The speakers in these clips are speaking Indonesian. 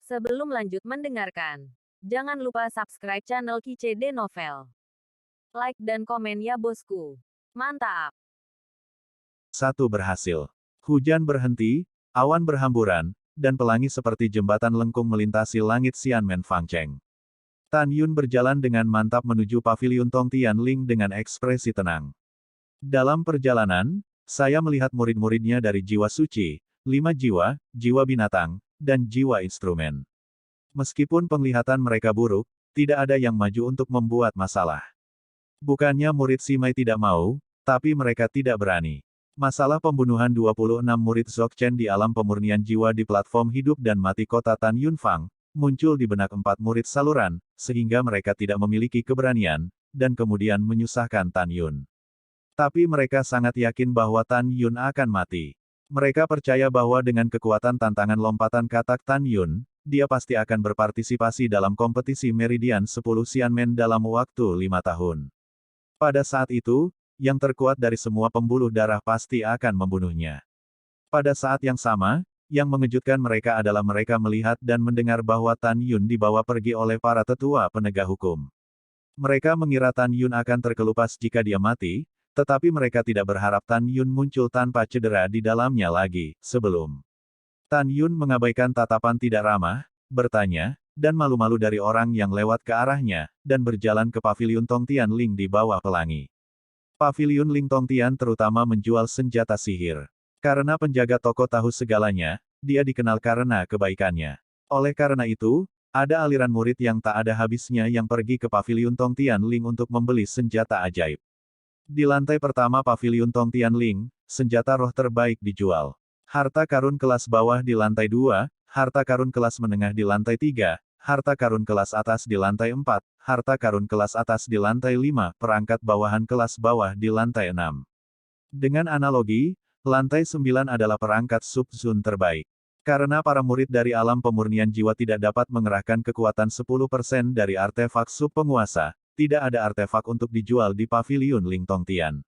Sebelum lanjut mendengarkan, jangan lupa subscribe channel KCD Novel. Like dan komen ya bosku. Mantap. Satu berhasil. Hujan berhenti, awan berhamburan, dan pelangi seperti jembatan lengkung melintasi langit Xianmen Fangcheng. Tan Yun berjalan dengan mantap menuju paviliun Tong Tianling dengan ekspresi tenang. Dalam perjalanan, saya melihat murid-muridnya dari jiwa suci, 5 jiwa, jiwa binatang, dan jiwa instrumen. Meskipun penglihatan mereka buruk, tidak ada yang maju untuk membuat masalah. Bukannya murid Simai tidak mau, tapi mereka tidak berani. Masalah pembunuhan 26 murid Dzogchen di alam pemurnian jiwa di platform hidup dan mati kota Tan Yun Fang, muncul di benak 4 murid saluran, sehingga mereka tidak memiliki keberanian, dan kemudian menyusahkan Tan Yun. Tapi mereka sangat yakin bahwa Tan Yun akan mati. Mereka percaya bahwa dengan kekuatan tantangan lompatan katak Tan Yun, dia pasti akan berpartisipasi dalam kompetisi Meridian 10 Xianmen dalam waktu 5 tahun. Pada saat itu, yang terkuat dari semua pembuluh darah pasti akan membunuhnya. Pada saat yang sama, yang mengejutkan mereka adalah mereka melihat dan mendengar bahwa Tan Yun dibawa pergi oleh para tetua penegak hukum. Mereka mengira Tan Yun akan terkelupas jika dia mati, tetapi mereka tidak berharap Tan Yun muncul tanpa cedera di dalamnya lagi, sebelum. Tan Yun mengabaikan tatapan tidak ramah, bertanya, dan malu-malu dari orang yang lewat ke arahnya, dan berjalan ke paviliun Tong Tianling di bawah pelangi. Paviliun Ling Tong Tian terutama menjual senjata sihir. Karena penjaga toko tahu segalanya, dia dikenal karena kebaikannya. Oleh karena itu, ada aliran murid yang tak ada habisnya yang pergi ke paviliun Tong Tianling untuk membeli senjata ajaib. Di lantai pertama paviliun Tong Tianling, senjata roh terbaik dijual. Harta karun kelas bawah di lantai 2, harta karun kelas menengah di lantai 3, harta karun kelas atas di lantai 4, harta karun kelas atas di lantai 5, perangkat bawahan kelas bawah di lantai 6. Dengan analogi, lantai 9 adalah perangkat sub-zone terbaik. Karena para murid dari alam pemurnian jiwa tidak dapat mengerahkan kekuatan 10% dari artefak sub-penguasa, tidak ada artefak untuk dijual di paviliun Ling Tong Tian.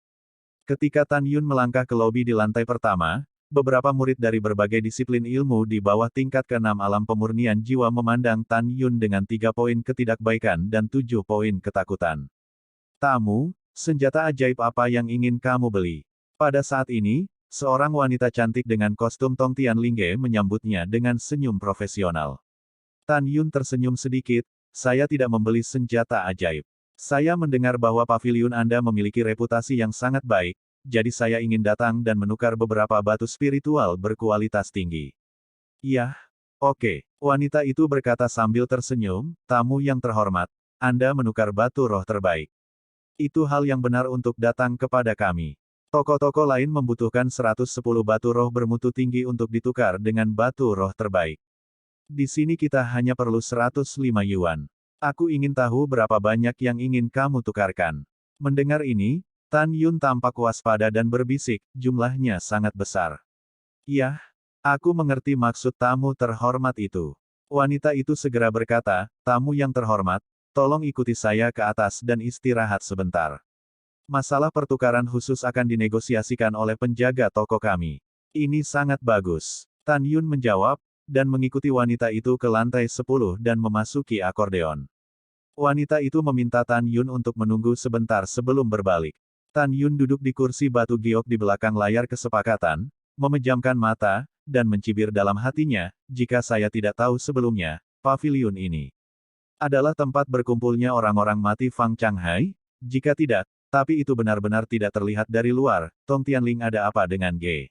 Ketika Tan Yun melangkah ke lobi di lantai pertama, beberapa murid dari berbagai disiplin ilmu di bawah tingkat ke-6 alam pemurnian jiwa memandang Tan Yun dengan 3 poin ketidakbaikan dan 7 poin ketakutan. Tamu, senjata ajaib apa yang ingin kamu beli? Pada saat ini, seorang wanita cantik dengan kostum Tong Tianling menyambutnya dengan senyum profesional. Tan Yun tersenyum sedikit, saya tidak membeli senjata ajaib. Saya mendengar bahwa paviliun Anda memiliki reputasi yang sangat baik, jadi saya ingin datang dan menukar beberapa batu spiritual berkualitas tinggi. Iya, oke. Wanita itu berkata sambil tersenyum, tamu yang terhormat, Anda menukar batu roh terbaik. Itu hal yang benar untuk datang kepada kami. Toko-toko lain membutuhkan 110 batu roh bermutu tinggi untuk ditukar dengan batu roh terbaik. Di sini kita hanya perlu 105 yuan. Aku ingin tahu berapa banyak yang ingin kamu tukarkan. Mendengar ini, Tan Yun tampak waspada dan berbisik, jumlahnya sangat besar. Iya, aku mengerti maksud tamu terhormat itu. Wanita itu segera berkata, tamu yang terhormat, tolong ikuti saya ke atas dan istirahat sebentar. Masalah pertukaran khusus akan dinegosiasikan oleh penjaga toko kami. Ini sangat bagus. Tan Yun menjawab, dan mengikuti wanita itu ke lantai 10 dan memasuki akordeon. Wanita itu meminta Tan Yun untuk menunggu sebentar sebelum berbalik. Tan Yun duduk di kursi batu giok di belakang layar kesepakatan, memejamkan mata, dan mencibir dalam hatinya, jika saya tidak tahu sebelumnya, paviliun ini adalah tempat berkumpulnya orang-orang mati Fang Changhai? Jika tidak, tapi itu benar-benar tidak terlihat dari luar, Tong Tianling ada apa dengan G?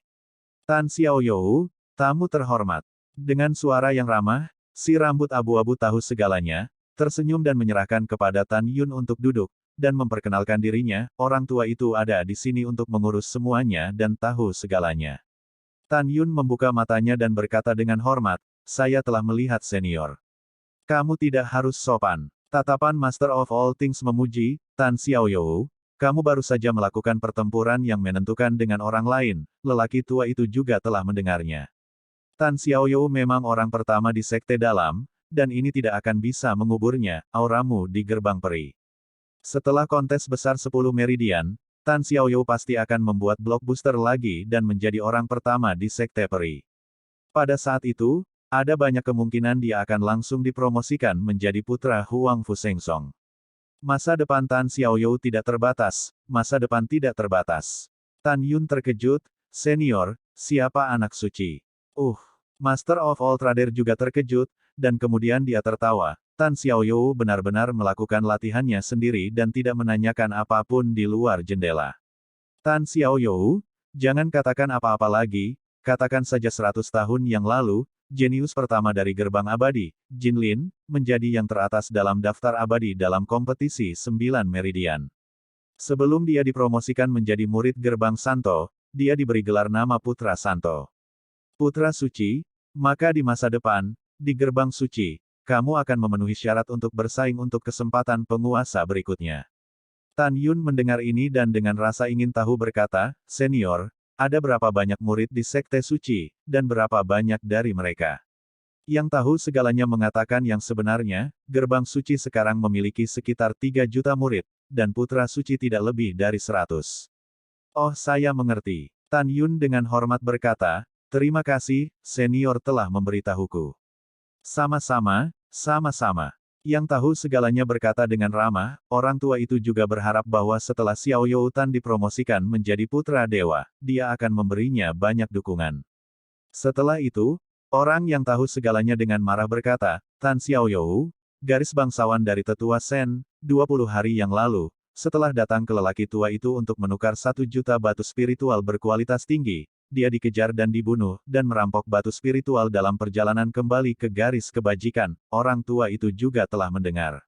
Tan Xiaoyou, tamu terhormat. Dengan suara yang ramah, si rambut abu-abu tahu segalanya, tersenyum dan menyerahkan kepada Tan Yun untuk duduk, dan memperkenalkan dirinya, orang tua itu ada di sini untuk mengurus semuanya dan tahu segalanya. Tan Yun membuka matanya dan berkata dengan hormat, saya telah melihat senior. Kamu tidak harus sopan. Tatapan Master of All Things memuji, Tan Xiaoyou, kamu baru saja melakukan pertempuran yang menentukan dengan orang lain, lelaki tua itu juga telah mendengarnya. Tan Xiaoyou memang orang pertama di Sekte Dalam, dan ini tidak akan bisa menguburnya, auramu di gerbang peri. Setelah kontes besar 10 Meridian, Tan Xiaoyou pasti akan membuat blockbuster lagi dan menjadi orang pertama di Sekte Peri. Pada saat itu, Ada banyak kemungkinan dia akan langsung dipromosikan menjadi putra Huang Fusengsong. Masa depan Tan Xiaoyou tidak terbatas, masa depan tidak terbatas. Tan Yun terkejut, senior, siapa anak suci? Master of All Trader juga terkejut, dan kemudian dia tertawa. Tan Xiaoyou benar-benar melakukan latihannya sendiri dan tidak menanyakan apapun di luar jendela. Tan Xiaoyou, jangan katakan apa-apa lagi, katakan saja 100 tahun yang lalu, jenius pertama dari gerbang abadi, Jin Lin, menjadi yang teratas dalam daftar abadi dalam kompetisi 9 meridian. Sebelum dia dipromosikan menjadi murid gerbang Santo, dia diberi gelar nama Putra Santo. Putra Suci, maka di masa depan, di gerbang suci, kamu akan memenuhi syarat untuk bersaing untuk kesempatan penguasa berikutnya. Tan Yun mendengar ini dan dengan rasa ingin tahu berkata, senior, ada berapa banyak murid di Sekte Suci, dan berapa banyak dari mereka? Yang tahu segalanya mengatakan yang sebenarnya, gerbang suci sekarang memiliki sekitar 3 juta murid, dan putra suci tidak lebih dari 100. Oh, saya mengerti. Tan Yun dengan hormat berkata, terima kasih, senior telah memberitahuku. Sama-sama, sama-sama. Yang tahu segalanya berkata dengan ramah, orang tua itu juga berharap bahwa setelah Xiao Youtan dipromosikan menjadi putra dewa, dia akan memberinya banyak dukungan. Setelah itu, orang yang tahu segalanya dengan marah berkata, Tan Xiaoyou, garis bangsawan dari tetua Sen, 20 hari yang lalu, setelah datang ke lelaki tua itu untuk menukar 1 juta batu spiritual berkualitas tinggi, dia dikejar dan dibunuh, dan merampok batu spiritual dalam perjalanan kembali ke garis kebajikan. Orang tua itu juga telah mendengar.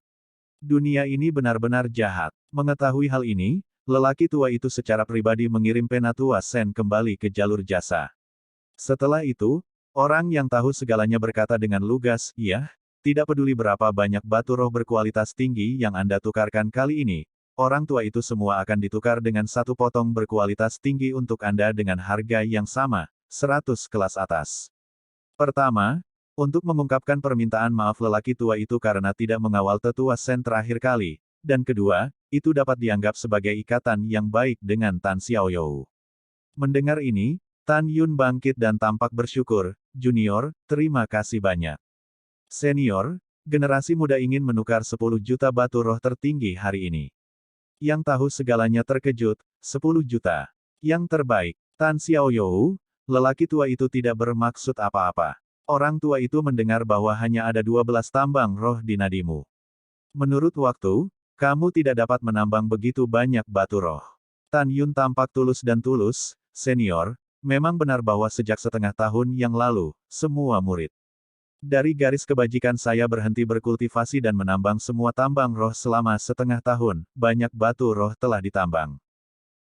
Dunia ini benar-benar jahat. Mengetahui hal ini, lelaki tua itu secara pribadi mengirim Penatua Sen kembali ke jalur jasa. Setelah itu, orang yang tahu segalanya berkata dengan lugas, iya, tidak peduli berapa banyak batu roh berkualitas tinggi yang Anda tukarkan kali ini, orang tua itu semua akan ditukar dengan 1 potong berkualitas tinggi untuk Anda dengan harga yang sama, 100 kelas atas. Pertama, untuk mengungkapkan permintaan maaf lelaki tua itu karena tidak mengawal tetua Sen terakhir kali, dan kedua, itu dapat dianggap sebagai ikatan yang baik dengan Tan Xiaoyou. Mendengar ini, Tan Yun bangkit dan tampak bersyukur, junior, terima kasih banyak. Senior, generasi muda ingin menukar 10 juta batu roh tertinggi hari ini. Yang tahu segalanya terkejut, 10 juta. Yang terbaik, Tan Xiaoyou, lelaki tua itu tidak bermaksud apa-apa. Orang tua itu mendengar bahwa hanya ada 12 tambang roh di nadimu. Menurut waktu, kamu tidak dapat menambang begitu banyak batu roh. Tan Yun tampak tulus dan tulus, senior, memang benar bahwa sejak setengah tahun yang lalu, semua murid dari garis kebajikan saya berhenti berkultivasi dan menambang semua tambang roh selama setengah tahun, banyak batu roh telah ditambang.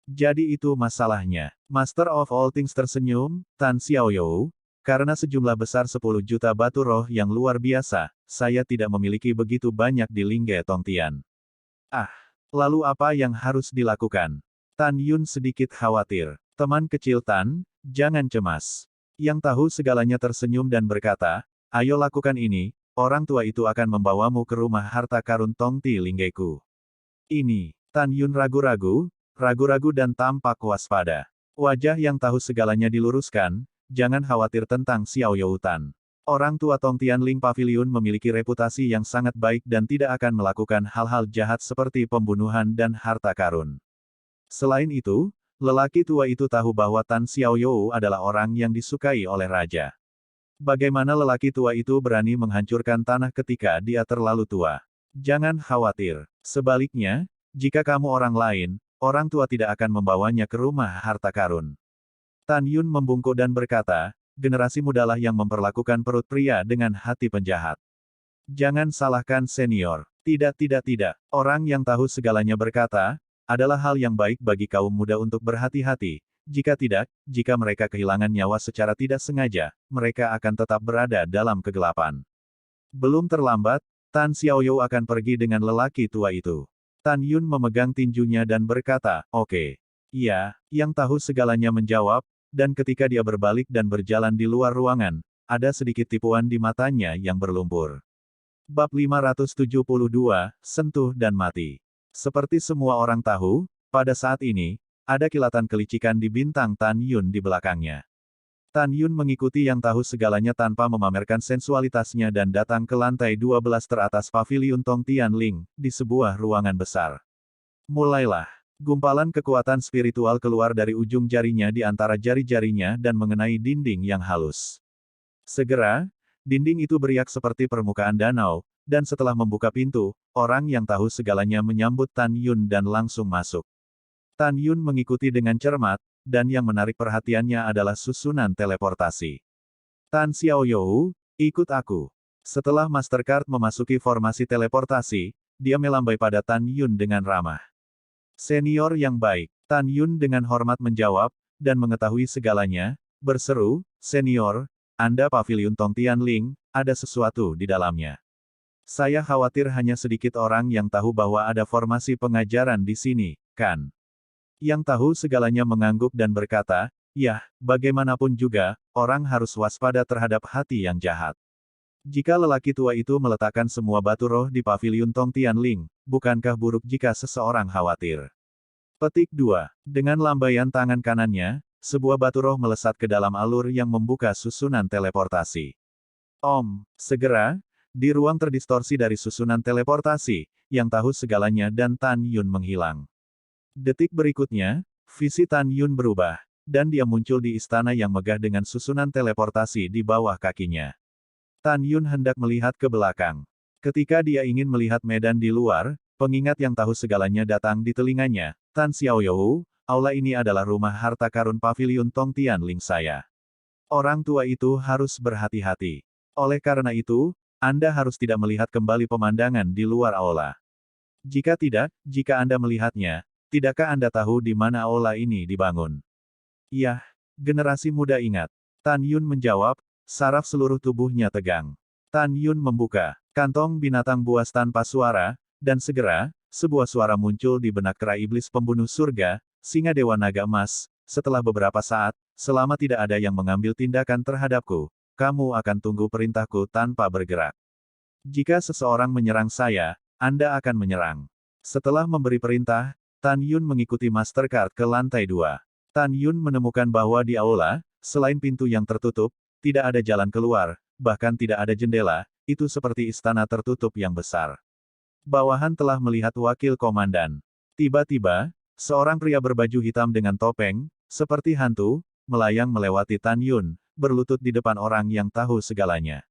Jadi itu masalahnya. Master of All Things tersenyum, Tan Xiaoyou, karena sejumlah besar 10 juta batu roh yang luar biasa, saya tidak memiliki begitu banyak di Lingge Tongtian. Lalu apa yang harus dilakukan? Tan Yun sedikit khawatir. Teman kecil Tan, jangan cemas. Yang tahu segalanya tersenyum dan berkata, ayo lakukan ini, orang tua itu akan membawamu ke rumah harta karun Tongti Linggeku. Ini, Tan Yun ragu-ragu dan tampak waspada. Wajah yang tahu segalanya diluruskan, jangan khawatir tentang Xiao Youtan. Orang tua Tongtian Ling Pavilion memiliki reputasi yang sangat baik dan tidak akan melakukan hal-hal jahat seperti pembunuhan dan harta karun. Selain itu, lelaki tua itu tahu bahwa Tan Xiaoyou adalah orang yang disukai oleh raja. Bagaimana lelaki tua itu berani menghancurkan tanah ketika dia terlalu tua? Jangan khawatir. Sebaliknya, jika kamu orang lain, orang tua tidak akan membawanya ke rumah harta karun. Tan Yun membungkuk dan berkata, generasi mudalah yang memperlakukan perut pria dengan hati penjahat. Jangan salahkan senior. Tidak. Orang yang tahu segalanya berkata, adalah hal yang baik bagi kaum muda untuk berhati-hati. Jika tidak, jika mereka kehilangan nyawa secara tidak sengaja, mereka akan tetap berada dalam kegelapan. Belum terlambat, Tan Xiaoyou akan pergi dengan lelaki tua itu. Tan Yun memegang tinjunya dan berkata, oke. Iya, yang tahu segalanya menjawab, dan ketika dia berbalik dan berjalan di luar ruangan, ada sedikit tipuan di matanya yang berlumpur. Bab 572, Sentuh dan Mati. Seperti semua orang tahu, pada saat ini, ada kilatan kelicikan di bintang Tan Yun di belakangnya. Tan Yun mengikuti yang tahu segalanya tanpa memamerkan sensualitasnya dan datang ke lantai 12 teratas paviliun Tong Tianling, di sebuah ruangan besar. Mulailah. Gumpalan kekuatan spiritual keluar dari ujung jarinya di antara jari-jarinya dan mengenai dinding yang halus. Segera, dinding itu beriak seperti permukaan danau, dan setelah membuka pintu, orang yang tahu segalanya menyambut Tan Yun dan langsung masuk. Tan Yun mengikuti dengan cermat, dan yang menarik perhatiannya adalah susunan teleportasi. Tan Xiaoyou, ikut aku. Setelah Mastercard memasuki formasi teleportasi, dia melambai pada Tan Yun dengan ramah. Senior yang baik, Tan Yun dengan hormat menjawab, dan mengetahui segalanya, berseru, Senior, Anda paviliun Tong Tianling, ada sesuatu di dalamnya. Saya khawatir hanya sedikit orang yang tahu bahwa ada formasi pengajaran di sini, kan? Yang tahu segalanya mengangguk dan berkata, "Yah, bagaimanapun juga, orang harus waspada terhadap hati yang jahat." Jika lelaki tua itu meletakkan semua batu roh di paviliun Tong Tianling, bukankah buruk jika seseorang khawatir? Petik 2. Dengan lambaian tangan kanannya, sebuah batu roh melesat ke dalam alur yang membuka susunan teleportasi. Segera, di ruang terdistorsi dari susunan teleportasi, yang tahu segalanya dan Tan Yun menghilang. Detik berikutnya, visi Tan Yun berubah, dan dia muncul di istana yang megah dengan susunan teleportasi di bawah kakinya. Tan Yun hendak melihat ke belakang. Ketika dia ingin melihat medan di luar, pengingat yang tahu segalanya datang di telinganya. Tan Xiaoyou, aula ini adalah rumah harta karun paviliun Tong Tianling saya. Orang tua itu harus berhati-hati. Oleh karena itu, Anda harus tidak melihat kembali pemandangan di luar aula. Jika tidak, jika Anda melihatnya, tidakkah Anda tahu di mana aula ini dibangun? Yah, generasi muda ingat. Tan Yun menjawab, saraf seluruh tubuhnya tegang. Tan Yun membuka kantong binatang buas tanpa suara, dan segera, sebuah suara muncul di benak kera iblis pembunuh surga, singa dewa naga emas. Setelah beberapa saat, selama tidak ada yang mengambil tindakan terhadapku, kamu akan tunggu perintahku tanpa bergerak. Jika seseorang menyerang saya, Anda akan menyerang. Setelah memberi perintah, Tan Yun mengikuti Mastercard ke lantai 2. Tan Yun menemukan bahwa di aula, selain pintu yang tertutup, tidak ada jalan keluar, bahkan tidak ada jendela, itu seperti istana tertutup yang besar. Bawahan telah melihat wakil komandan. Tiba-tiba, seorang pria berbaju hitam dengan topeng, seperti hantu, melayang melewati Tan Yun, berlutut di depan orang yang tahu segalanya.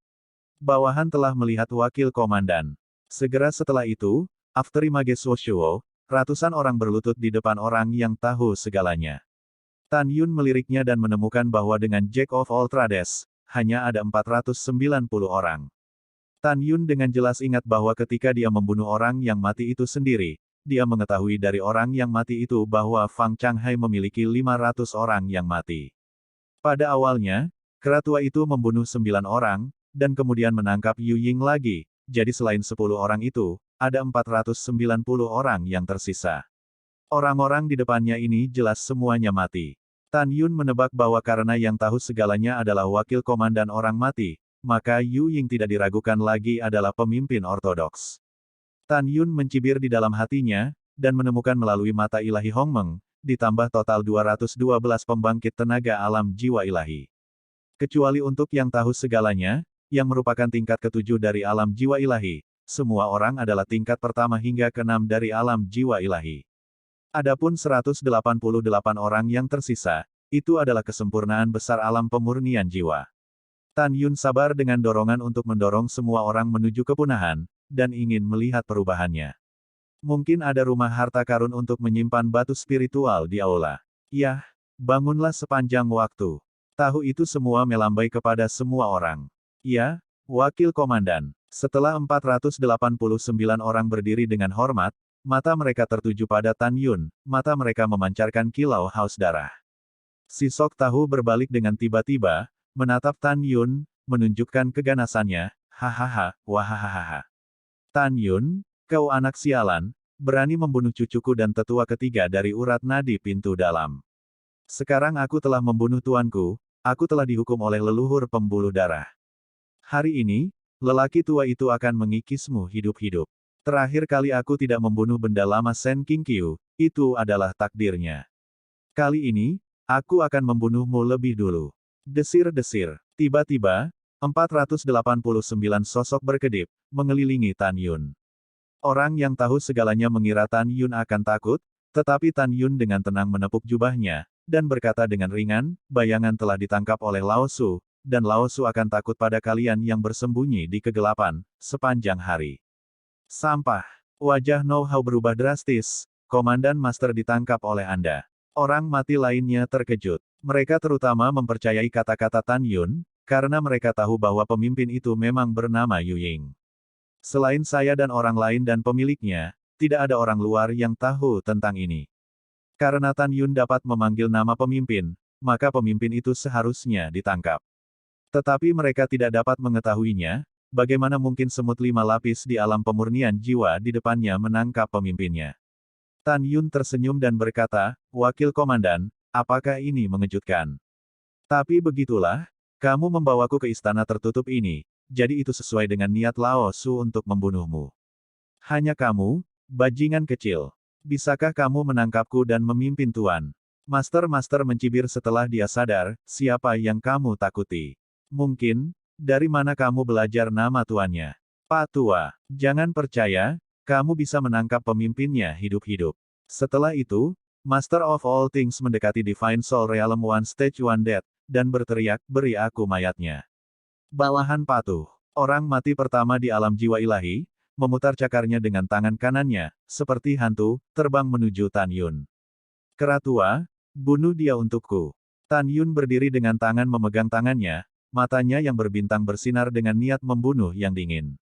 Bawahan telah melihat wakil komandan. Segera setelah itu, after Image Soshuo, ratusan orang berlutut di depan orang yang tahu segalanya. Tan Yun meliriknya dan menemukan bahwa dengan Jack of all Trades, hanya ada 490 orang. Tan Yun dengan jelas ingat bahwa ketika dia membunuh orang yang mati itu sendiri, dia mengetahui dari orang yang mati itu bahwa Fang Changhai memiliki 500 orang yang mati. Pada awalnya, kera tua itu membunuh 9 orang, dan kemudian menangkap Yu Ying lagi, jadi selain 10 orang itu, ada 490 orang yang tersisa. Orang-orang di depannya ini jelas semuanya mati. Tan Yun menebak bahwa karena yang tahu segalanya adalah wakil komandan orang mati, maka Yu Ying tidak diragukan lagi adalah pemimpin ortodoks. Tan Yun mencibir di dalam hatinya, dan menemukan melalui mata ilahi Hongmeng, ditambah total 212 pembangkit tenaga alam jiwa ilahi. Kecuali untuk yang tahu segalanya, yang merupakan tingkat ke-7 dari alam jiwa ilahi, semua orang adalah tingkat pertama hingga ke-6 dari alam jiwa ilahi. Adapun 188 orang yang tersisa, itu adalah kesempurnaan besar alam pemurnian jiwa. Tan Yun sabar dengan dorongan untuk mendorong semua orang menuju kepunahan, dan ingin melihat perubahannya. Mungkin ada rumah harta karun untuk menyimpan batu spiritual di aula. Yah, bangunlah sepanjang waktu. Tahu itu semua melambai kepada semua orang. Ya, wakil komandan. Setelah 489 orang berdiri dengan hormat, mata mereka tertuju pada Tan Yun, mata mereka memancarkan kilau haus darah. Si Sok Tahu berbalik dengan tiba-tiba, menatap Tan Yun, menunjukkan keganasannya, hahaha, wahahaha. Tan Yun, kau anak sialan, berani membunuh cucuku dan tetua ketiga dari urat nadi pintu dalam. Sekarang aku telah membunuh tuanku, aku telah dihukum oleh leluhur pembuluh darah. Hari ini, lelaki tua itu akan mengikismu hidup-hidup. Terakhir kali aku tidak membunuh benda lama Sen King Qiu, itu adalah takdirnya. Kali ini, aku akan membunuhmu lebih dulu. Desir-desir. Tiba-tiba, 489 sosok berkedip, mengelilingi Tan Yun. Orang yang tahu segalanya mengira Tan Yun akan takut, tetapi Tan Yun dengan tenang menepuk jubahnya, dan berkata dengan ringan, bayangan telah ditangkap oleh Lao Su, dan Lao Su akan takut pada kalian yang bersembunyi di kegelapan, sepanjang hari. Sampah. Wajah Know How berubah drastis, Komandan Master ditangkap oleh Anda. Orang mati lainnya terkejut. Mereka terutama mempercayai kata-kata Tan Yun, karena mereka tahu bahwa pemimpin itu memang bernama Yu Ying. Selain saya dan orang lain dan pemiliknya, tidak ada orang luar yang tahu tentang ini. Karena Tan Yun dapat memanggil nama pemimpin, maka pemimpin itu seharusnya ditangkap. Tetapi mereka tidak dapat mengetahuinya, bagaimana mungkin semut 5 lapis di alam pemurnian jiwa di depannya menangkap pemimpinnya. Tan Yun tersenyum dan berkata, Wakil Komandan, apakah ini mengejutkan? Tapi begitulah, kamu membawaku ke istana tertutup ini, jadi itu sesuai dengan niat Lao Su untuk membunuhmu. Hanya kamu, bajingan kecil. Bisakah kamu menangkapku dan memimpin Tuan? Master-master mencibir setelah dia sadar, siapa yang kamu takuti? Mungkin, dari mana kamu belajar nama tuannya? Pak Tua, jangan percaya, kamu bisa menangkap pemimpinnya hidup-hidup. Setelah itu, Master of All Things mendekati Divine Soul Realm One Stage One Dead, dan berteriak, beri aku mayatnya. Bawahan patuh. Orang mati pertama di alam jiwa ilahi, memutar cakarnya dengan tangan kanannya, seperti hantu, terbang menuju Tan Yun. Keratua, bunuh dia untukku. Tan Yun berdiri dengan tangan memegang tangannya, matanya yang berbintang bersinar dengan niat membunuh yang dingin.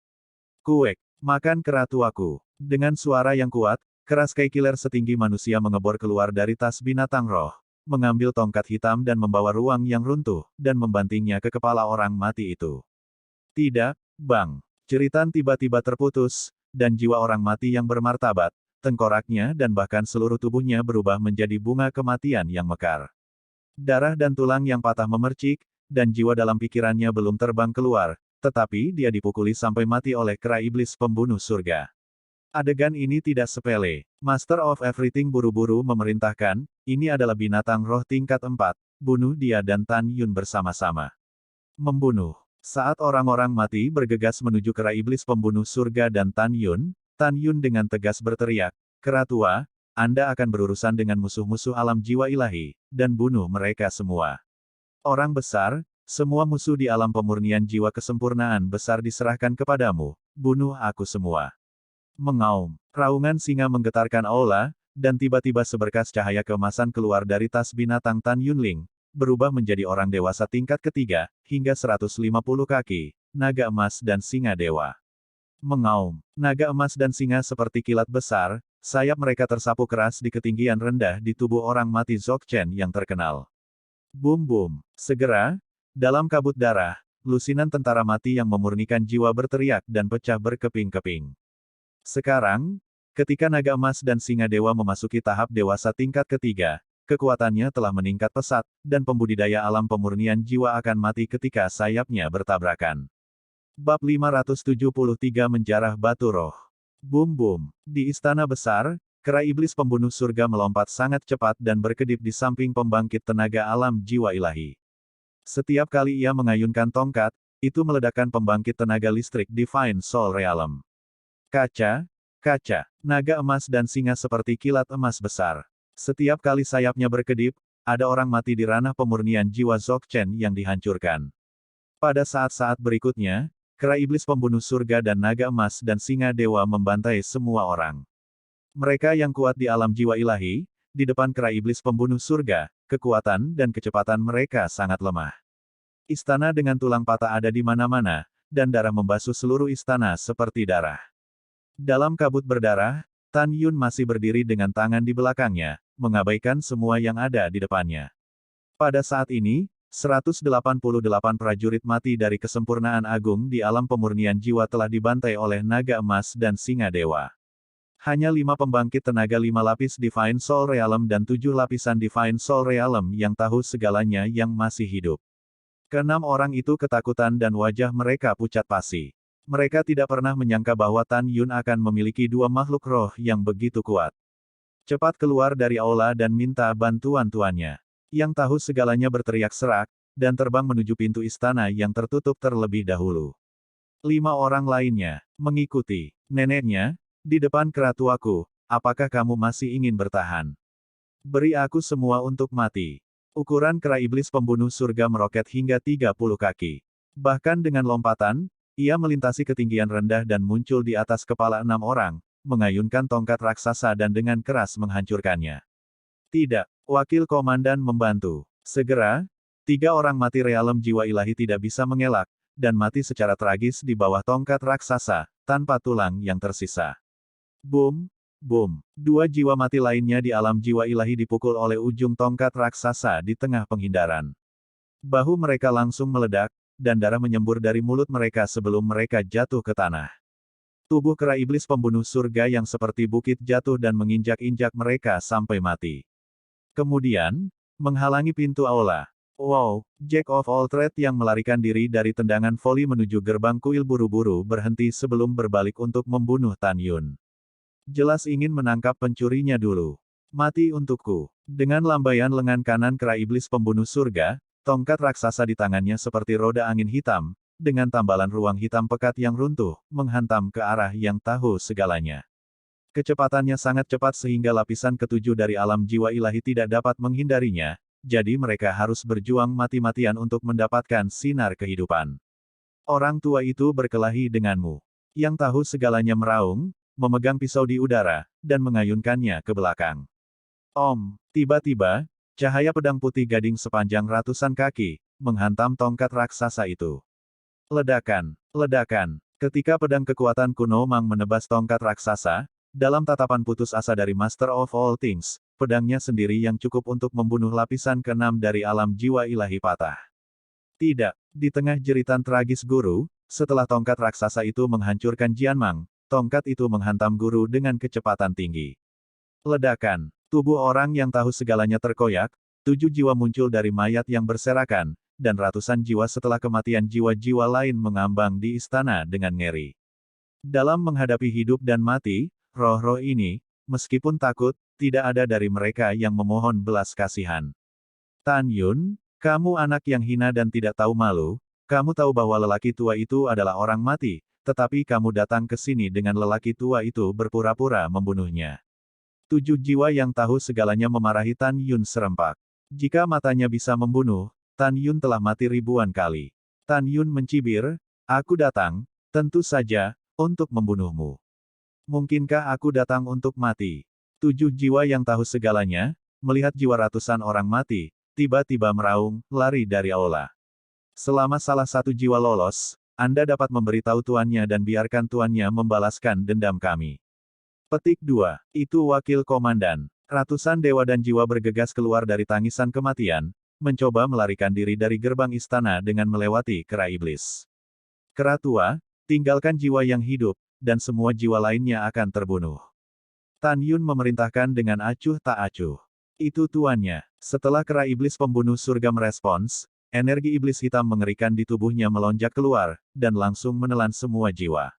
Kuek, makan keratuaku. Dengan suara yang kuat, keras keikiler setinggi manusia mengebor keluar dari tas binatang roh, mengambil tongkat hitam dan membawa ruang yang runtuh, dan membantingnya ke kepala orang mati itu. Tidak, Bang. Jeritan tiba-tiba terputus, dan jiwa orang mati yang bermartabat, tengkoraknya dan bahkan seluruh tubuhnya berubah menjadi bunga kematian yang mekar. Darah dan tulang yang patah memercik, dan jiwa dalam pikirannya belum terbang keluar, tetapi dia dipukuli sampai mati oleh kera iblis pembunuh surga. Adegan ini tidak sepele. Master of Everything buru-buru memerintahkan, ini adalah binatang roh tingkat 4, bunuh dia dan Tan Yun bersama-sama. Membunuh. Saat orang-orang mati bergegas menuju kera iblis pembunuh surga dan Tan Yun dengan tegas berteriak, Keratua, Anda akan berurusan dengan musuh-musuh alam jiwa ilahi, dan bunuh mereka semua. Orang besar, semua musuh di alam pemurnian jiwa kesempurnaan besar diserahkan kepadamu, bunuh aku semua. Mengaum. Raungan singa menggetarkan aula, dan tiba-tiba seberkas cahaya keemasan keluar dari tas binatang Tan Yunling, berubah menjadi orang dewasa tingkat ketiga, hingga 150 kaki, naga emas dan singa dewa. Mengaum. Naga emas dan singa seperti kilat besar, sayap mereka tersapu keras di ketinggian rendah di tubuh orang mati Dzogchen yang terkenal. Bum-bum. Segera, dalam kabut darah, lusinan tentara mati yang memurnikan jiwa berteriak dan pecah berkeping-keping. Sekarang, ketika naga emas dan singa dewa memasuki tahap dewasa tingkat ketiga, kekuatannya telah meningkat pesat, dan pembudidaya alam pemurnian jiwa akan mati ketika sayapnya bertabrakan. Bab 573 Menjarah Batu Roh. Bum-bum. Di istana besar, kera iblis pembunuh surga melompat sangat cepat dan berkedip di samping pembangkit tenaga alam jiwa ilahi. Setiap kali ia mengayunkan tongkat, itu meledakkan pembangkit tenaga listrik Divine Soul Realm. Kaca, kaca, naga emas dan singa seperti kilat emas besar. Setiap kali sayapnya berkedip, ada orang mati di ranah pemurnian jiwa Dzogchen yang dihancurkan. Pada saat-saat berikutnya, kera iblis pembunuh surga dan naga emas dan singa dewa membantai semua orang. Mereka yang kuat di alam jiwa ilahi, di depan kera iblis pembunuh surga, kekuatan dan kecepatan mereka sangat lemah. Istana dengan tulang patah ada di mana-mana, dan darah membasuh seluruh istana seperti darah. Dalam kabut berdarah, Tan Yun masih berdiri dengan tangan di belakangnya, mengabaikan semua yang ada di depannya. Pada saat ini, 188 prajurit mati dari kesempurnaan agung di alam pemurnian jiwa telah dibantai oleh naga emas dan singa dewa. Hanya 5 pembangkit tenaga 5 lapis Divine Soul Realm dan 7 lapisan Divine Soul Realm yang tahu segalanya yang masih hidup. Keenam orang itu ketakutan dan wajah mereka pucat pasi. Mereka tidak pernah menyangka bahwa Tan Yun akan memiliki 2 makhluk roh yang begitu kuat. Cepat keluar dari aula dan minta bantuan tuannya. Yang tahu segalanya berteriak serak, dan terbang menuju pintu istana yang tertutup terlebih dahulu. 5 orang lainnya mengikuti neneknya di depan keratuaku. Apakah kamu masih ingin bertahan? Beri aku semua untuk mati. Ukuran kera iblis pembunuh surga meroket hingga 30 kaki. Bahkan dengan lompatan, ia melintasi ketinggian rendah dan muncul di atas kepala 6 orang, mengayunkan tongkat raksasa dan dengan keras menghancurkannya. Tidak, wakil komandan membantu. Segera, 3 orang mati realem jiwa ilahi tidak bisa mengelak, dan mati secara tragis di bawah tongkat raksasa, tanpa tulang yang tersisa. Boom, boom. 2 jiwa mati lainnya di alam jiwa ilahi dipukul oleh ujung tongkat raksasa di tengah penghindaran. Bahu mereka langsung meledak, dan darah menyembur dari mulut mereka sebelum mereka jatuh ke tanah. Tubuh kera iblis pembunuh surga yang seperti bukit jatuh dan menginjak-injak mereka sampai mati. Kemudian, menghalangi pintu aula. Wow, Jack of all trades yang melarikan diri dari tendangan voli menuju gerbang kuil buru-buru berhenti sebelum berbalik untuk membunuh Tan Yun. Jelas ingin menangkap pencurinya dulu. Mati untukku. Dengan lambaian lengan kanan kera iblis pembunuh surga, tongkat raksasa di tangannya seperti roda angin hitam, dengan tambalan ruang hitam pekat yang runtuh, menghantam ke arah yang tahu segalanya. Kecepatannya sangat cepat sehingga lapisan ketujuh dari alam jiwa ilahi tidak dapat menghindarinya, jadi mereka harus berjuang mati-matian untuk mendapatkan sinar kehidupan. Orang tua itu berkelahi denganmu. Yang tahu segalanya meraung, memegang pisau di udara, dan mengayunkannya ke belakang. Tiba-tiba, cahaya pedang putih gading sepanjang ratusan kaki, menghantam tongkat raksasa itu. Ledakan, ledakan. Ketika pedang kekuatan kuno Mang menebas tongkat raksasa, dalam tatapan putus asa dari Master of All Things, pedangnya sendiri yang cukup untuk membunuh lapisan ke-6 dari alam jiwa ilahi patah. Tidak, di tengah jeritan tragis guru, setelah tongkat raksasa itu menghancurkan Jian Mang, tongkat itu menghantam guru dengan kecepatan tinggi. Ledakan, tubuh orang yang tahu segalanya terkoyak, 7 jiwa muncul dari mayat yang berserakan, dan ratusan jiwa setelah kematian jiwa-jiwa lain mengambang di istana dengan ngeri. Dalam menghadapi hidup dan mati, roh-roh ini, meskipun takut, tidak ada dari mereka yang memohon belas kasihan. Tan Yun, kamu anak yang hina dan tidak tahu malu, kamu tahu bahwa lelaki tua itu adalah orang mati, tetapi kamu datang ke sini dengan lelaki tua itu berpura-pura membunuhnya. 7 jiwa yang tahu segalanya memarahi Tan Yun serempak. Jika matanya bisa membunuh, Tan Yun telah mati ribuan kali. Tan Yun mencibir, aku datang, tentu saja, untuk membunuhmu. Mungkinkah aku datang untuk mati? 7 jiwa yang tahu segalanya, melihat jiwa ratusan orang mati, tiba-tiba meraung, lari dari aula. Selama salah satu jiwa lolos, Anda dapat memberitahu tuannya dan biarkan tuannya membalaskan dendam kami. Petik 2. Itu wakil komandan. Ratusan dewa dan jiwa bergegas keluar dari tangisan kematian, mencoba melarikan diri dari gerbang istana dengan melewati kera iblis. Kera tua, tinggalkan jiwa yang hidup, dan semua jiwa lainnya akan terbunuh. Tan Yun memerintahkan dengan acuh tak acuh. Itu tuannya. Setelah kera iblis pembunuh surga merespons, energi iblis hitam mengerikan di tubuhnya melonjak keluar, dan langsung menelan semua jiwa.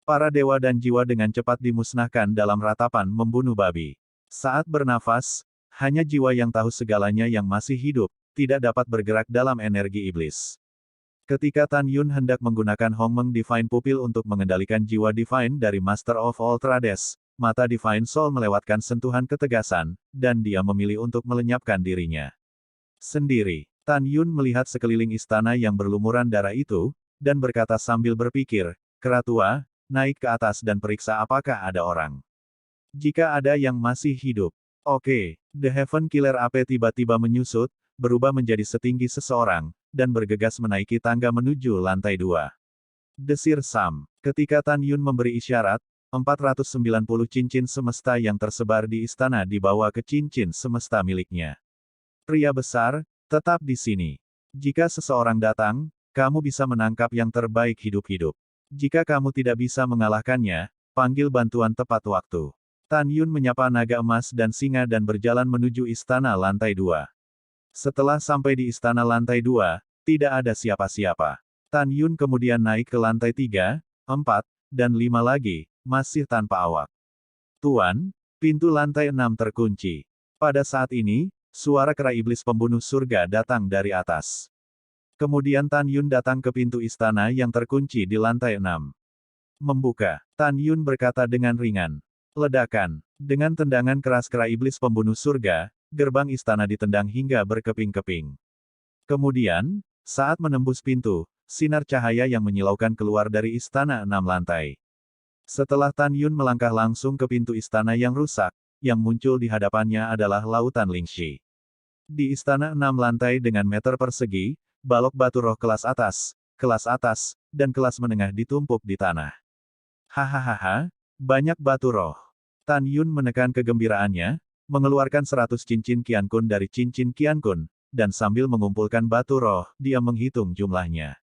Para dewa dan jiwa dengan cepat dimusnahkan dalam ratapan membunuh babi. Saat bernafas, hanya jiwa yang tahu segalanya yang masih hidup, tidak dapat bergerak dalam energi iblis. Ketika Tan Yun hendak menggunakan Hongmeng Divine Pupil untuk mengendalikan jiwa Divine dari Master of All Trades, mata Divine Soul melewatkan sentuhan ketegasan, dan dia memilih untuk melenyapkan dirinya. Sendiri, Tan Yun melihat sekeliling istana yang berlumuran darah itu, dan berkata sambil berpikir, kera tua, naik ke atas dan periksa apakah ada orang. Jika ada yang masih hidup. Oke, The Heaven Killer AP tiba-tiba menyusut, berubah menjadi setinggi seseorang, dan bergegas menaiki tangga menuju lantai 2. Desir Sam. Ketika Tan Yun memberi isyarat, 490 cincin semesta yang tersebar di istana dibawa ke cincin semesta miliknya. Pria besar, tetap di sini. Jika seseorang datang, kamu bisa menangkap yang terbaik hidup-hidup. Jika kamu tidak bisa mengalahkannya, panggil bantuan tepat waktu. Tan Yun menyapa naga emas dan singa dan berjalan menuju istana lantai 2. Setelah sampai di istana lantai 2, tidak ada siapa-siapa. Tan Yun kemudian naik ke lantai 3, 4, dan 5 lagi, masih tanpa awak. Tuan, pintu lantai 6 terkunci. Pada saat ini, suara kera iblis pembunuh surga datang dari atas. Kemudian Tan Yun datang ke pintu istana yang terkunci di lantai 6. Membuka. Tan Yun berkata dengan ringan. Ledakan. Dengan tendangan keras kera iblis pembunuh surga, gerbang istana ditendang hingga berkeping-keping. Kemudian, saat menembus pintu, sinar cahaya yang menyilaukan keluar dari istana 6 lantai. Setelah Tan Yun melangkah langsung ke pintu istana yang rusak, yang muncul di hadapannya adalah lautan Lingxi. Di istana 6 lantai dengan meter persegi, balok batu roh kelas atas, dan kelas menengah ditumpuk di tanah. Hahaha, banyak batu roh. Tan Yun menekan kegembiraannya, mengeluarkan 100 cincin Qiankun dari cincin Qiankun, dan sambil mengumpulkan batu roh, dia menghitung jumlahnya.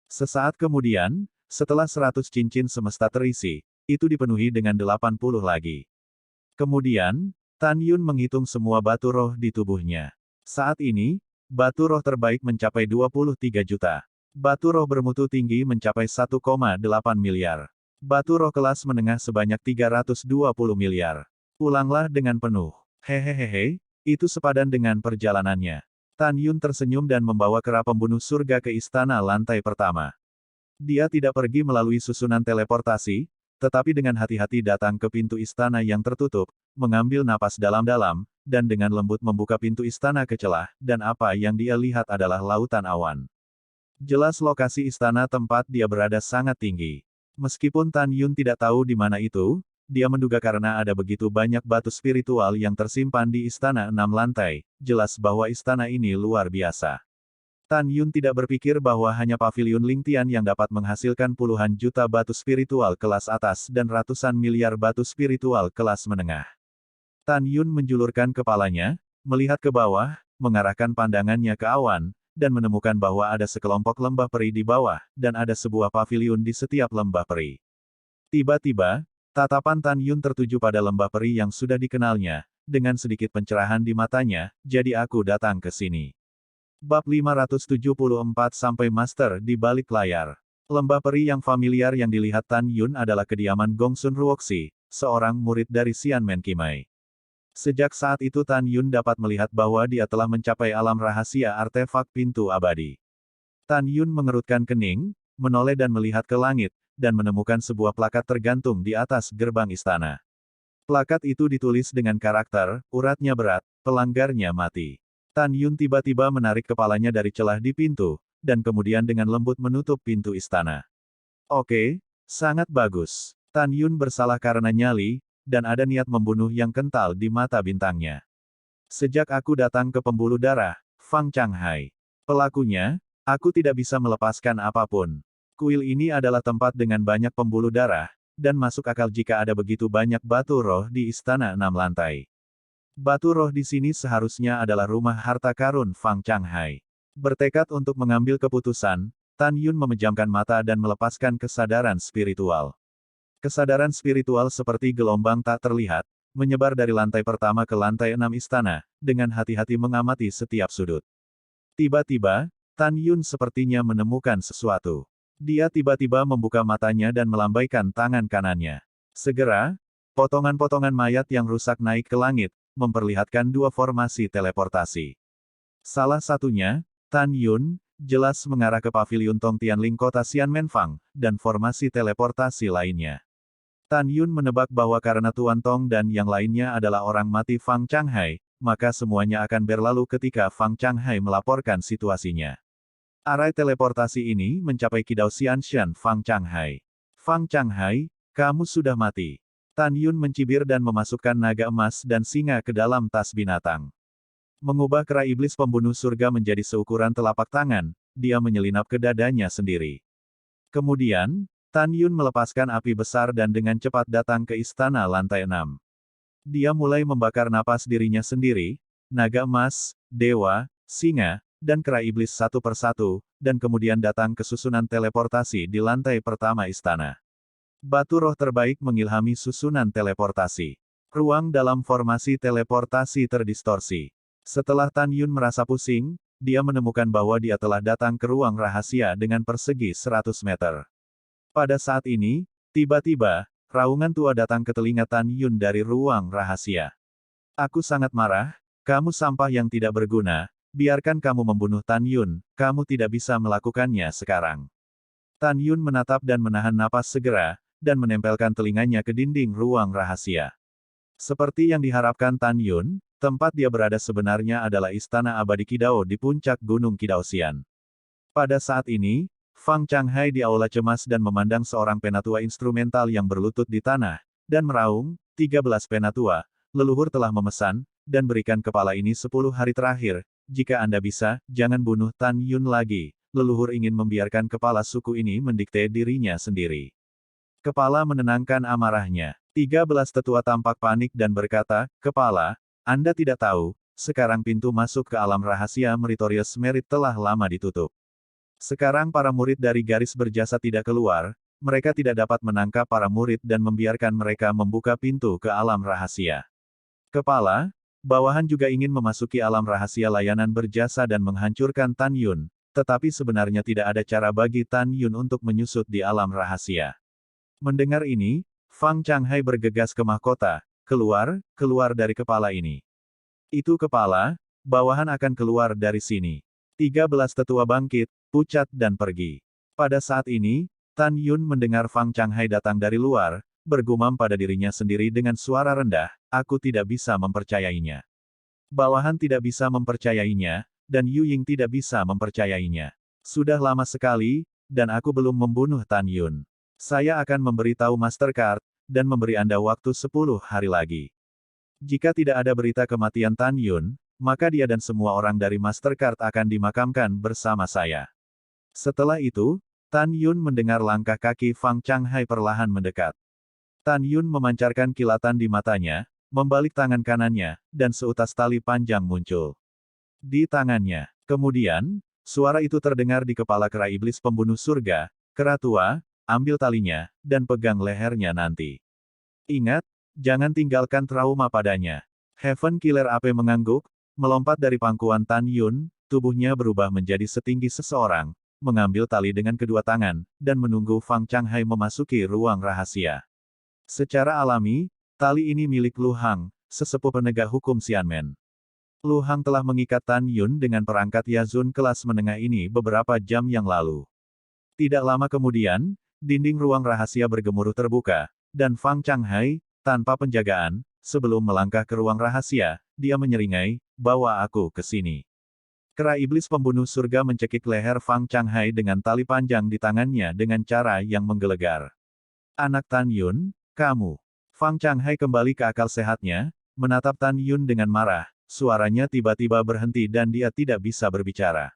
Sesaat kemudian, setelah 100 cincin semesta terisi, itu dipenuhi dengan 80 lagi. Kemudian, Tan Yun menghitung semua batu roh di tubuhnya. Saat ini, batu roh terbaik mencapai 23 juta. Batu roh bermutu tinggi mencapai 1,8 miliar. Batu roh kelas menengah sebanyak 320 miliar. Pulanglah dengan penuh. Hehehehe, itu sepadan dengan perjalanannya. Tan Yun tersenyum dan membawa kera pembunuh surga ke istana lantai pertama. Dia tidak pergi melalui susunan teleportasi, tetapi dengan hati-hati datang ke pintu istana yang tertutup, mengambil napas dalam-dalam, dan dengan lembut membuka pintu istana ke celah, dan apa yang dia lihat adalah lautan awan. Jelas lokasi istana tempat dia berada sangat tinggi. Meskipun Tan Yun tidak tahu di mana itu, dia menduga karena ada begitu banyak batu spiritual yang tersimpan di istana 6 lantai, jelas bahwa istana ini luar biasa. Tan Yun tidak berpikir bahwa hanya paviliun Lingtian yang dapat menghasilkan puluhan juta batu spiritual kelas atas dan ratusan miliar batu spiritual kelas menengah. Tan Yun menjulurkan kepalanya, melihat ke bawah, mengarahkan pandangannya ke awan, dan menemukan bahwa ada sekelompok lembah peri di bawah, dan ada sebuah paviliun di setiap lembah peri. Tiba-tiba, tatapan Tan Yun tertuju pada lembah peri yang sudah dikenalnya, dengan sedikit pencerahan di matanya, jadi aku datang ke sini. Bab 574 sampai Master di balik layar. Lembah peri yang familiar yang dilihat Tan Yun adalah kediaman Gongsun Ruoxi, seorang murid dari Xianmen Qimei. Sejak saat itu Tan Yun dapat melihat bahwa dia telah mencapai alam rahasia artefak pintu abadi. Tan Yun mengerutkan kening, menoleh dan melihat ke langit, dan menemukan sebuah plakat tergantung di atas gerbang istana. Plakat itu ditulis dengan karakter, uratnya berat, pelanggarnya mati. Tan Yun tiba-tiba menarik kepalanya dari celah di pintu, dan kemudian dengan lembut menutup pintu istana. Oke, sangat bagus. Tan Yun bersalah karena nyali, dan ada niat membunuh yang kental di mata bintangnya. Sejak aku datang ke pembuluh darah, Fang Changhai. Pelakunya, aku tidak bisa melepaskan apapun. Kuil ini adalah tempat dengan banyak pembuluh darah, dan masuk akal jika ada begitu banyak batu roh di istana 6 lantai. Batu roh di sini seharusnya adalah rumah harta karun Fang Changhai. Bertekad untuk mengambil keputusan, Tan Yun memejamkan mata dan melepaskan kesadaran spiritual. Kesadaran spiritual seperti gelombang tak terlihat, menyebar dari lantai pertama ke lantai 6 istana, dengan hati-hati mengamati setiap sudut. Tiba-tiba, Tan Yun sepertinya menemukan sesuatu. Dia tiba-tiba membuka matanya dan melambaikan tangan kanannya. Segera, potongan-potongan mayat yang rusak naik ke langit, memperlihatkan dua formasi teleportasi. Salah satunya, Tan Yun, jelas mengarah ke paviliun Tong Tianling kota Xianmenfang, dan formasi teleportasi lainnya. Tan Yun menebak bahwa karena Tuan Tong dan yang lainnya adalah orang mati Fang Changhai, maka semuanya akan berlalu ketika Fang Changhai melaporkan situasinya. Arai teleportasi ini mencapai Kidao Xianshan Fang Changhai. Fang Changhai, kamu sudah mati. Tan Yun mencibir dan memasukkan naga emas dan singa ke dalam tas binatang. Mengubah kera iblis pembunuh surga menjadi seukuran telapak tangan, dia menyelinap ke dadanya sendiri. Kemudian, Tan Yun melepaskan api besar dan dengan cepat datang ke istana lantai 6. Dia mulai membakar napas dirinya sendiri, naga emas, dewa, singa, dan kera iblis satu persatu, dan kemudian datang ke susunan teleportasi di lantai pertama istana. Batu roh terbaik mengilhami susunan teleportasi. Ruang dalam formasi teleportasi terdistorsi. Setelah Tan Yun merasa pusing, dia menemukan bahwa dia telah datang ke ruang rahasia dengan persegi 100 meter. Pada saat ini, tiba-tiba, raungan tua datang ke telinga Tan Yun dari ruang rahasia. Aku sangat marah, kamu sampah yang tidak berguna, biarkan kamu membunuh Tan Yun, kamu tidak bisa melakukannya sekarang. Tan Yun menatap dan menahan napas segera, dan menempelkan telinganya ke dinding ruang rahasia. Seperti yang diharapkan Tan Yun, tempat dia berada sebenarnya adalah Istana Abadi Kidao di puncak Gunung Kidaosian. Pada saat ini, Fang Changhai di aula cemas dan memandang seorang penatua instrumental yang berlutut di tanah, dan meraung, 13 penatua, leluhur telah memesan, dan berikan kepala ini 10 hari terakhir, jika Anda bisa, jangan bunuh Tan Yun lagi, leluhur ingin membiarkan kepala suku ini mendikte dirinya sendiri. Kepala menenangkan amarahnya. 13 tetua tampak panik dan berkata, Kepala, Anda tidak tahu, sekarang pintu masuk ke alam rahasia Meritorious Merit telah lama ditutup. Sekarang para murid dari garis berjasa tidak keluar, mereka tidak dapat menangkap para murid dan membiarkan mereka membuka pintu ke alam rahasia. Kepala, bawahan juga ingin memasuki alam rahasia layanan berjasa dan menghancurkan Tan Yun, tetapi sebenarnya tidak ada cara bagi Tan Yun untuk menyusut di alam rahasia. Mendengar ini, Fang Changhai bergegas ke mahkota, keluar dari kepala ini. Itu kepala, bawahan akan keluar dari sini. 13 tetua bangkit, pucat dan pergi. Pada saat ini, Tan Yun mendengar Fang Changhai datang dari luar, bergumam pada dirinya sendiri dengan suara rendah, aku tidak bisa mempercayainya. Bawahan tidak bisa mempercayainya, dan Yu Ying tidak bisa mempercayainya. Sudah lama sekali, dan aku belum membunuh Tan Yun. Saya akan memberitahu Mastercard, dan memberi Anda waktu 10 hari lagi. Jika tidak ada berita kematian Tan Yun, maka dia dan semua orang dari Mastercard akan dimakamkan bersama saya. Setelah itu, Tan Yun mendengar langkah kaki Fang Changhai perlahan mendekat. Tan Yun memancarkan kilatan di matanya, membalik tangan kanannya, dan seutas tali panjang muncul di tangannya. Kemudian, suara itu terdengar di kepala kera iblis pembunuh surga, kera tua, ambil talinya, dan pegang lehernya nanti. Ingat, jangan tinggalkan trauma padanya. Heaven Killer AP mengangguk, melompat dari pangkuan Tan Yun, tubuhnya berubah menjadi setinggi seseorang, mengambil tali dengan kedua tangan, dan menunggu Fang Changhai memasuki ruang rahasia. Secara alami, tali ini milik Lu Hang, sesepuh penegak hukum Xianmen. Lu Hang telah mengikat Tan Yun dengan perangkat Yazun kelas menengah ini beberapa jam yang lalu. Tidak lama kemudian, dinding ruang rahasia bergemuruh terbuka, dan Fang Changhai, tanpa penjagaan, sebelum melangkah ke ruang rahasia, dia menyeringai, bawa aku ke sini. Kera iblis pembunuh surga mencekik leher Fang Changhai dengan tali panjang di tangannya dengan cara yang menggelegar. Anak Tan Yun, kamu. Fang Changhai kembali ke akal sehatnya, menatap Tan Yun dengan marah, suaranya tiba-tiba berhenti dan dia tidak bisa berbicara.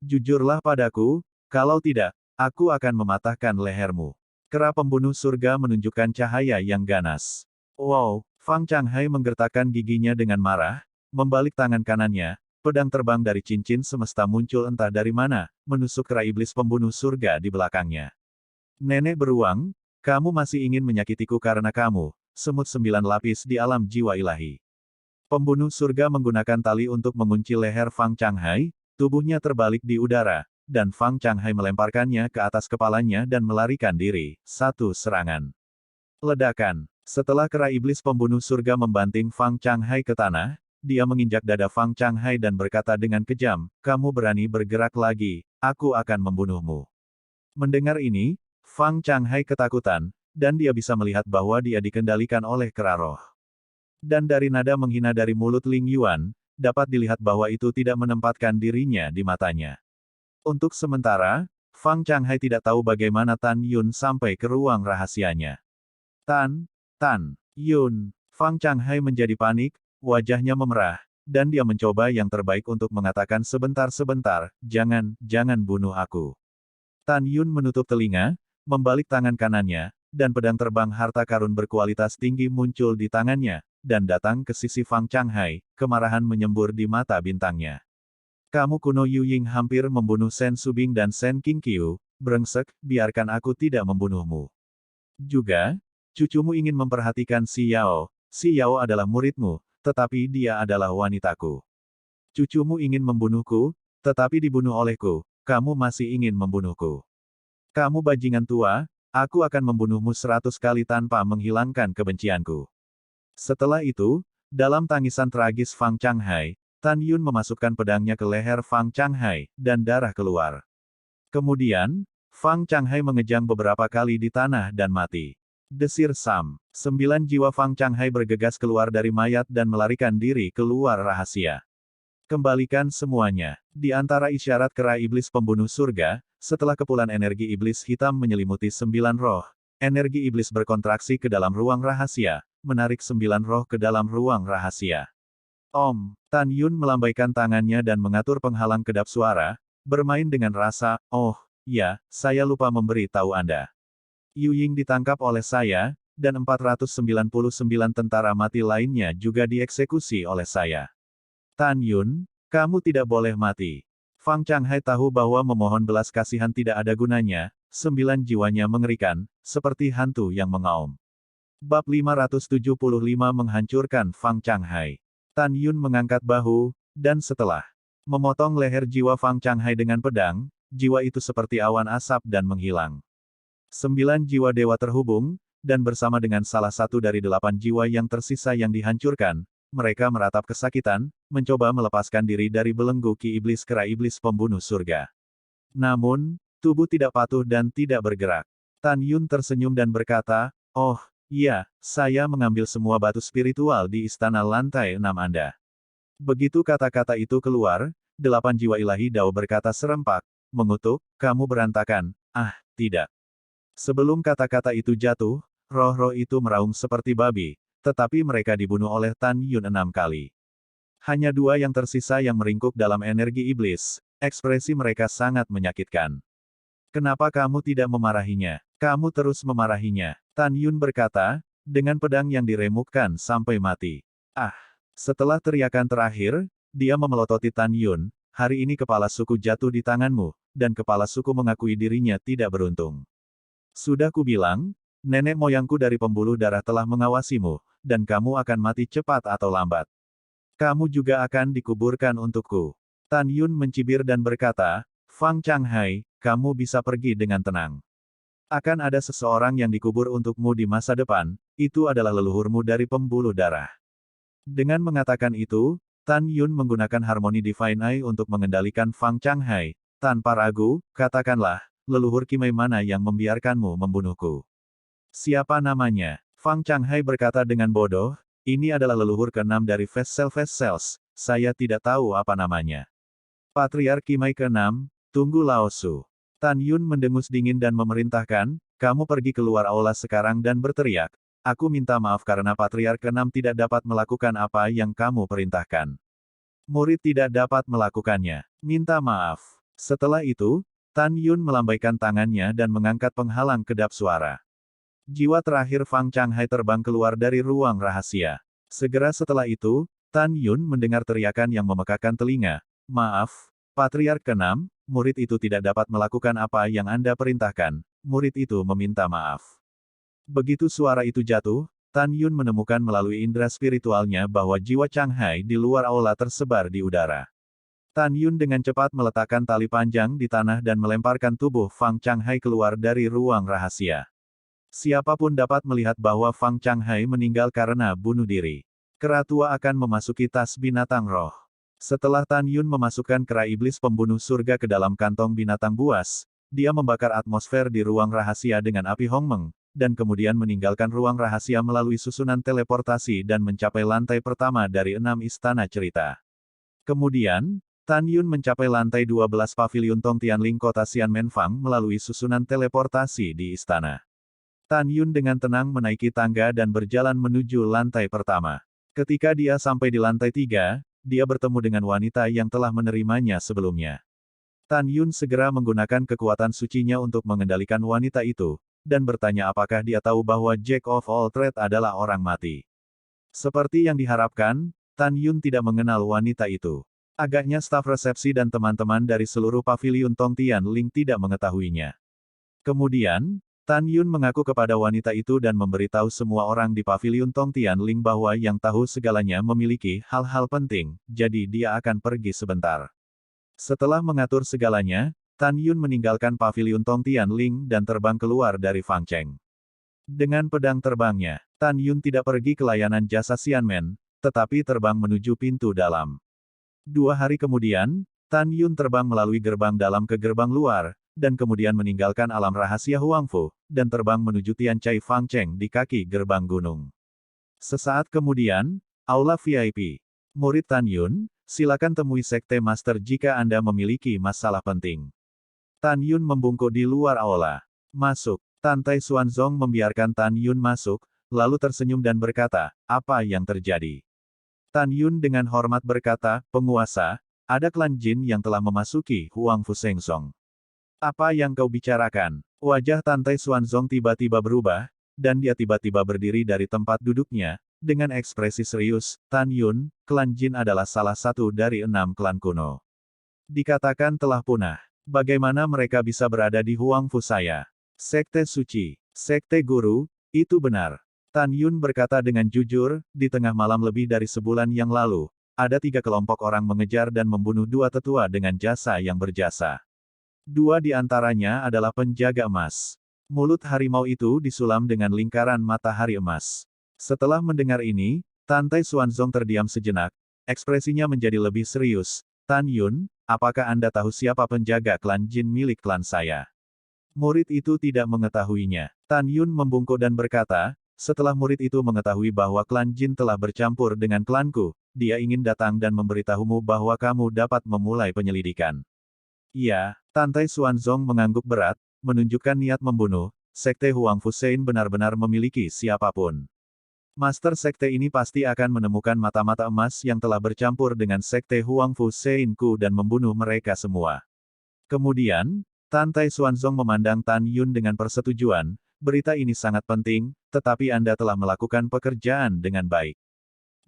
Jujurlah padaku, kalau tidak, aku akan mematahkan lehermu. Kera pembunuh surga menunjukkan cahaya yang ganas. Wow, Fang Changhai menggertakkan giginya dengan marah, membalik tangan kanannya, pedang terbang dari cincin semesta muncul entah dari mana, menusuk kera iblis pembunuh surga di belakangnya. Nenek beruang, kamu masih ingin menyakitiku karena kamu, semut 9 lapis di alam jiwa ilahi. Pembunuh surga menggunakan tali untuk mengunci leher Fang Changhai, tubuhnya terbalik di udara, dan Fang Changhai melemparkannya ke atas kepalanya dan melarikan diri. Satu serangan. Ledakan. Setelah kera iblis pembunuh surga membanting Fang Changhai ke tanah, dia menginjak dada Fang Changhai dan berkata dengan kejam, kamu berani bergerak lagi, aku akan membunuhmu. Mendengar ini, Fang Changhai ketakutan, dan dia bisa melihat bahwa dia dikendalikan oleh kera roh. Dan dari nada menghina dari mulut Ling Yuan, dapat dilihat bahwa itu tidak menempatkan dirinya di matanya. Untuk sementara, Fang Changhai tidak tahu bagaimana Tan Yun sampai ke ruang rahasianya. Tan Yun. Fang Changhai menjadi panik, wajahnya memerah, dan dia mencoba yang terbaik untuk mengatakan sebentar, jangan bunuh aku. Tan Yun menutup telinga, membalik tangan kanannya, dan pedang terbang harta karun berkualitas tinggi muncul di tangannya, dan datang ke sisi Fang Changhai, kemarahan menyembur di mata bintangnya. Kamu kuno Yu Ying hampir membunuh Sen Subing dan Sen Qingqiu, brengsek, biarkan aku tidak membunuhmu. Juga, cucumu ingin memperhatikan Si Yao adalah muridmu, tetapi dia adalah wanitaku. Cucumu ingin membunuhku, tetapi dibunuh olehku, kamu masih ingin membunuhku. Kamu bajingan tua, aku akan membunuhmu 100 kali tanpa menghilangkan kebencianku. Setelah itu, dalam tangisan tragis Fang Changhai, Tan Yun memasukkan pedangnya ke leher Fang Changhai, dan darah keluar. Kemudian, Fang Changhai mengejang beberapa kali di tanah dan mati. Desir Sam. 9 jiwa Fang Changhai bergegas keluar dari mayat dan melarikan diri keluar rahasia. Kembalikan semuanya. Di antara isyarat kera iblis pembunuh surga, setelah kepulan energi iblis hitam menyelimuti 9 roh, energi iblis berkontraksi ke dalam ruang rahasia, menarik 9 roh ke dalam ruang rahasia. Om, Tan Yun melambaikan tangannya dan mengatur penghalang kedap suara, bermain dengan rasa, oh, ya, saya lupa memberi tahu Anda. Yu Ying ditangkap oleh saya, dan 499 tentara mati lainnya juga dieksekusi oleh saya. Tan Yun, kamu tidak boleh mati. Fang Changhai tahu bahwa memohon belas kasihan tidak ada gunanya, 9 jiwanya mengerikan, seperti hantu yang mengaum. Bab 575 menghancurkan Fang Changhai. Tan Yun mengangkat bahu, dan setelah memotong leher jiwa Fang Changhai dengan pedang, jiwa itu seperti awan asap dan menghilang. 9 jiwa dewa terhubung, dan bersama dengan salah satu dari 8 jiwa yang tersisa yang dihancurkan, mereka meratap kesakitan, mencoba melepaskan diri dari belenggu ki iblis kera iblis pembunuh surga. Namun, tubuh tidak patuh dan tidak bergerak. Tan Yun tersenyum dan berkata, oh, iya, saya mengambil semua batu spiritual di istana lantai 6 Anda. Begitu kata-kata itu keluar, 8 jiwa ilahi Dao berkata serempak, mengutuk, kamu berantakan, tidak. Sebelum kata-kata itu jatuh, roh-roh itu meraung seperti babi, tetapi mereka dibunuh oleh Tan Yun 6 kali. Hanya 2 yang tersisa yang meringkuk dalam energi iblis, ekspresi mereka sangat menyakitkan. Kenapa kamu tidak memarahinya? Kamu terus memarahinya. Tan Yun berkata, dengan pedang yang diremukkan sampai mati. Setelah teriakan terakhir, dia memelototi Tan Yun, hari ini kepala suku jatuh di tanganmu, dan kepala suku mengakui dirinya tidak beruntung. Sudah kubilang, nenek moyangku dari pembuluh darah telah mengawasimu, dan kamu akan mati cepat atau lambat. Kamu juga akan dikuburkan untukku. Tan Yun mencibir dan berkata, Fang Changhai, kamu bisa pergi dengan tenang. Akan ada seseorang yang dikubur untukmu di masa depan, itu adalah leluhurmu dari pembuluh darah. Dengan mengatakan itu, Tan Yun menggunakan harmoni Divine Eye untuk mengendalikan Fang Changhai. Tanpa ragu, katakanlah, leluhur Kimai mana yang membiarkanmu membunuhku? Siapa namanya? Fang Changhai berkata dengan bodoh, ini adalah leluhur ke-6 dari Vessels, saya tidak tahu apa namanya. Patriark Kimai ke-6, tunggu Laosu. Tan Yun mendengus dingin dan memerintahkan, kamu pergi keluar aula sekarang dan berteriak, aku minta maaf karena Patriark ke-6 tidak dapat melakukan apa yang kamu perintahkan. Murid tidak dapat melakukannya. Minta maaf. Setelah itu, Tan Yun melambaikan tangannya dan mengangkat penghalang kedap suara. Jiwa terakhir Fang Changhai terbang keluar dari ruang rahasia. Segera setelah itu, Tan Yun mendengar teriakan yang memekakan telinga. Maaf, Patriark ke-6, murid itu tidak dapat melakukan apa yang Anda perintahkan. Murid itu meminta maaf. Begitu suara itu jatuh, Tan Yun menemukan melalui indera spiritualnya bahwa jiwa Changhai di luar aula tersebar di udara. Tan Yun dengan cepat meletakkan tali panjang di tanah dan melemparkan tubuh Fang Changhai keluar dari ruang rahasia. Siapapun dapat melihat bahwa Fang Changhai meninggal karena bunuh diri. Kera tua akan memasuki tas binatang roh. Setelah Tan Yun memasukkan kera iblis pembunuh surga ke dalam kantong binatang buas, dia membakar atmosfer di ruang rahasia dengan api Hongmeng, dan kemudian meninggalkan ruang rahasia melalui susunan teleportasi dan mencapai lantai pertama dari 6 istana cerita. Kemudian, Tan Yun mencapai lantai 12 paviliun Tong Tianling kota Xianmenfang melalui susunan teleportasi di istana. Tan Yun dengan tenang menaiki tangga dan berjalan menuju lantai pertama. Ketika dia sampai di lantai 3, dia bertemu dengan wanita yang telah menerimanya sebelumnya. Tan Yun segera menggunakan kekuatan sucinya untuk mengendalikan wanita itu, dan bertanya apakah dia tahu bahwa Jack of all trades adalah orang mati. Seperti yang diharapkan, Tan Yun tidak mengenal wanita itu. Agaknya staf resepsi dan teman-teman dari seluruh paviliun Tong Tianling tidak mengetahuinya. Kemudian, Tan Yun mengaku kepada wanita itu dan memberitahu semua orang di paviliun Tong Tianling bahwa yang tahu segalanya memiliki hal-hal penting, jadi dia akan pergi sebentar. Setelah mengatur segalanya, Tan Yun meninggalkan paviliun Tong Tianling dan terbang keluar dari Fangcheng. Dengan pedang terbangnya, Tan Yun tidak pergi ke layanan jasa Xianmen, tetapi terbang menuju pintu dalam. 2 hari kemudian, Tan Yun terbang melalui gerbang dalam ke gerbang luar, dan kemudian meninggalkan alam rahasia Huangfu, dan terbang menuju Tian Cai Fangcheng di kaki gerbang gunung. Sesaat kemudian, Aula VIP. Murid Tan Yun, silakan temui Sekte Master jika Anda memiliki masalah penting. Tan Yun membungkuk di luar aula. Masuk. Tantai Xuanzong membiarkan Tan Yun masuk, lalu tersenyum dan berkata, apa yang terjadi? Tan Yun dengan hormat berkata, penguasa, ada klan jin yang telah memasuki Huangfu Sengsong. Apa yang kau bicarakan? Wajah Tantai Xuanzong tiba-tiba berubah, dan dia tiba-tiba berdiri dari tempat duduknya, dengan ekspresi serius, Tan Yun, klan jin adalah salah satu dari 6 klan kuno. Dikatakan telah punah. Bagaimana mereka bisa berada di Huangfu saya? Sekte suci, sekte guru, itu benar. Tan Yun berkata dengan jujur, di tengah malam lebih dari sebulan yang lalu, ada 3 kelompok orang mengejar dan membunuh 2 tetua dengan jasa yang berjasa. 2 di antaranya adalah penjaga emas. Mulut harimau itu disulam dengan lingkaran matahari emas. Setelah mendengar ini, Tantai Xuanzong terdiam sejenak, ekspresinya menjadi lebih serius. Tan Yun, apakah Anda tahu siapa penjaga klan jin milik klan saya? Murid itu tidak mengetahuinya. Tan Yun membungkuk dan berkata, setelah murid itu mengetahui bahwa klan jin telah bercampur dengan klanku, dia ingin datang dan memberitahumu bahwa kamu dapat memulai penyelidikan. Iya, Tantai Xuanzong mengangguk berat, menunjukkan niat membunuh. Sekte Huangfu Sein benar-benar memiliki siapapun. Master sekte ini pasti akan menemukan mata-mata emas yang telah bercampur dengan sekte Huangfu Sein Ku dan membunuh mereka semua. Kemudian, Tantai Xuanzong memandang Tan Yun dengan persetujuan, berita ini sangat penting, tetapi Anda telah melakukan pekerjaan dengan baik.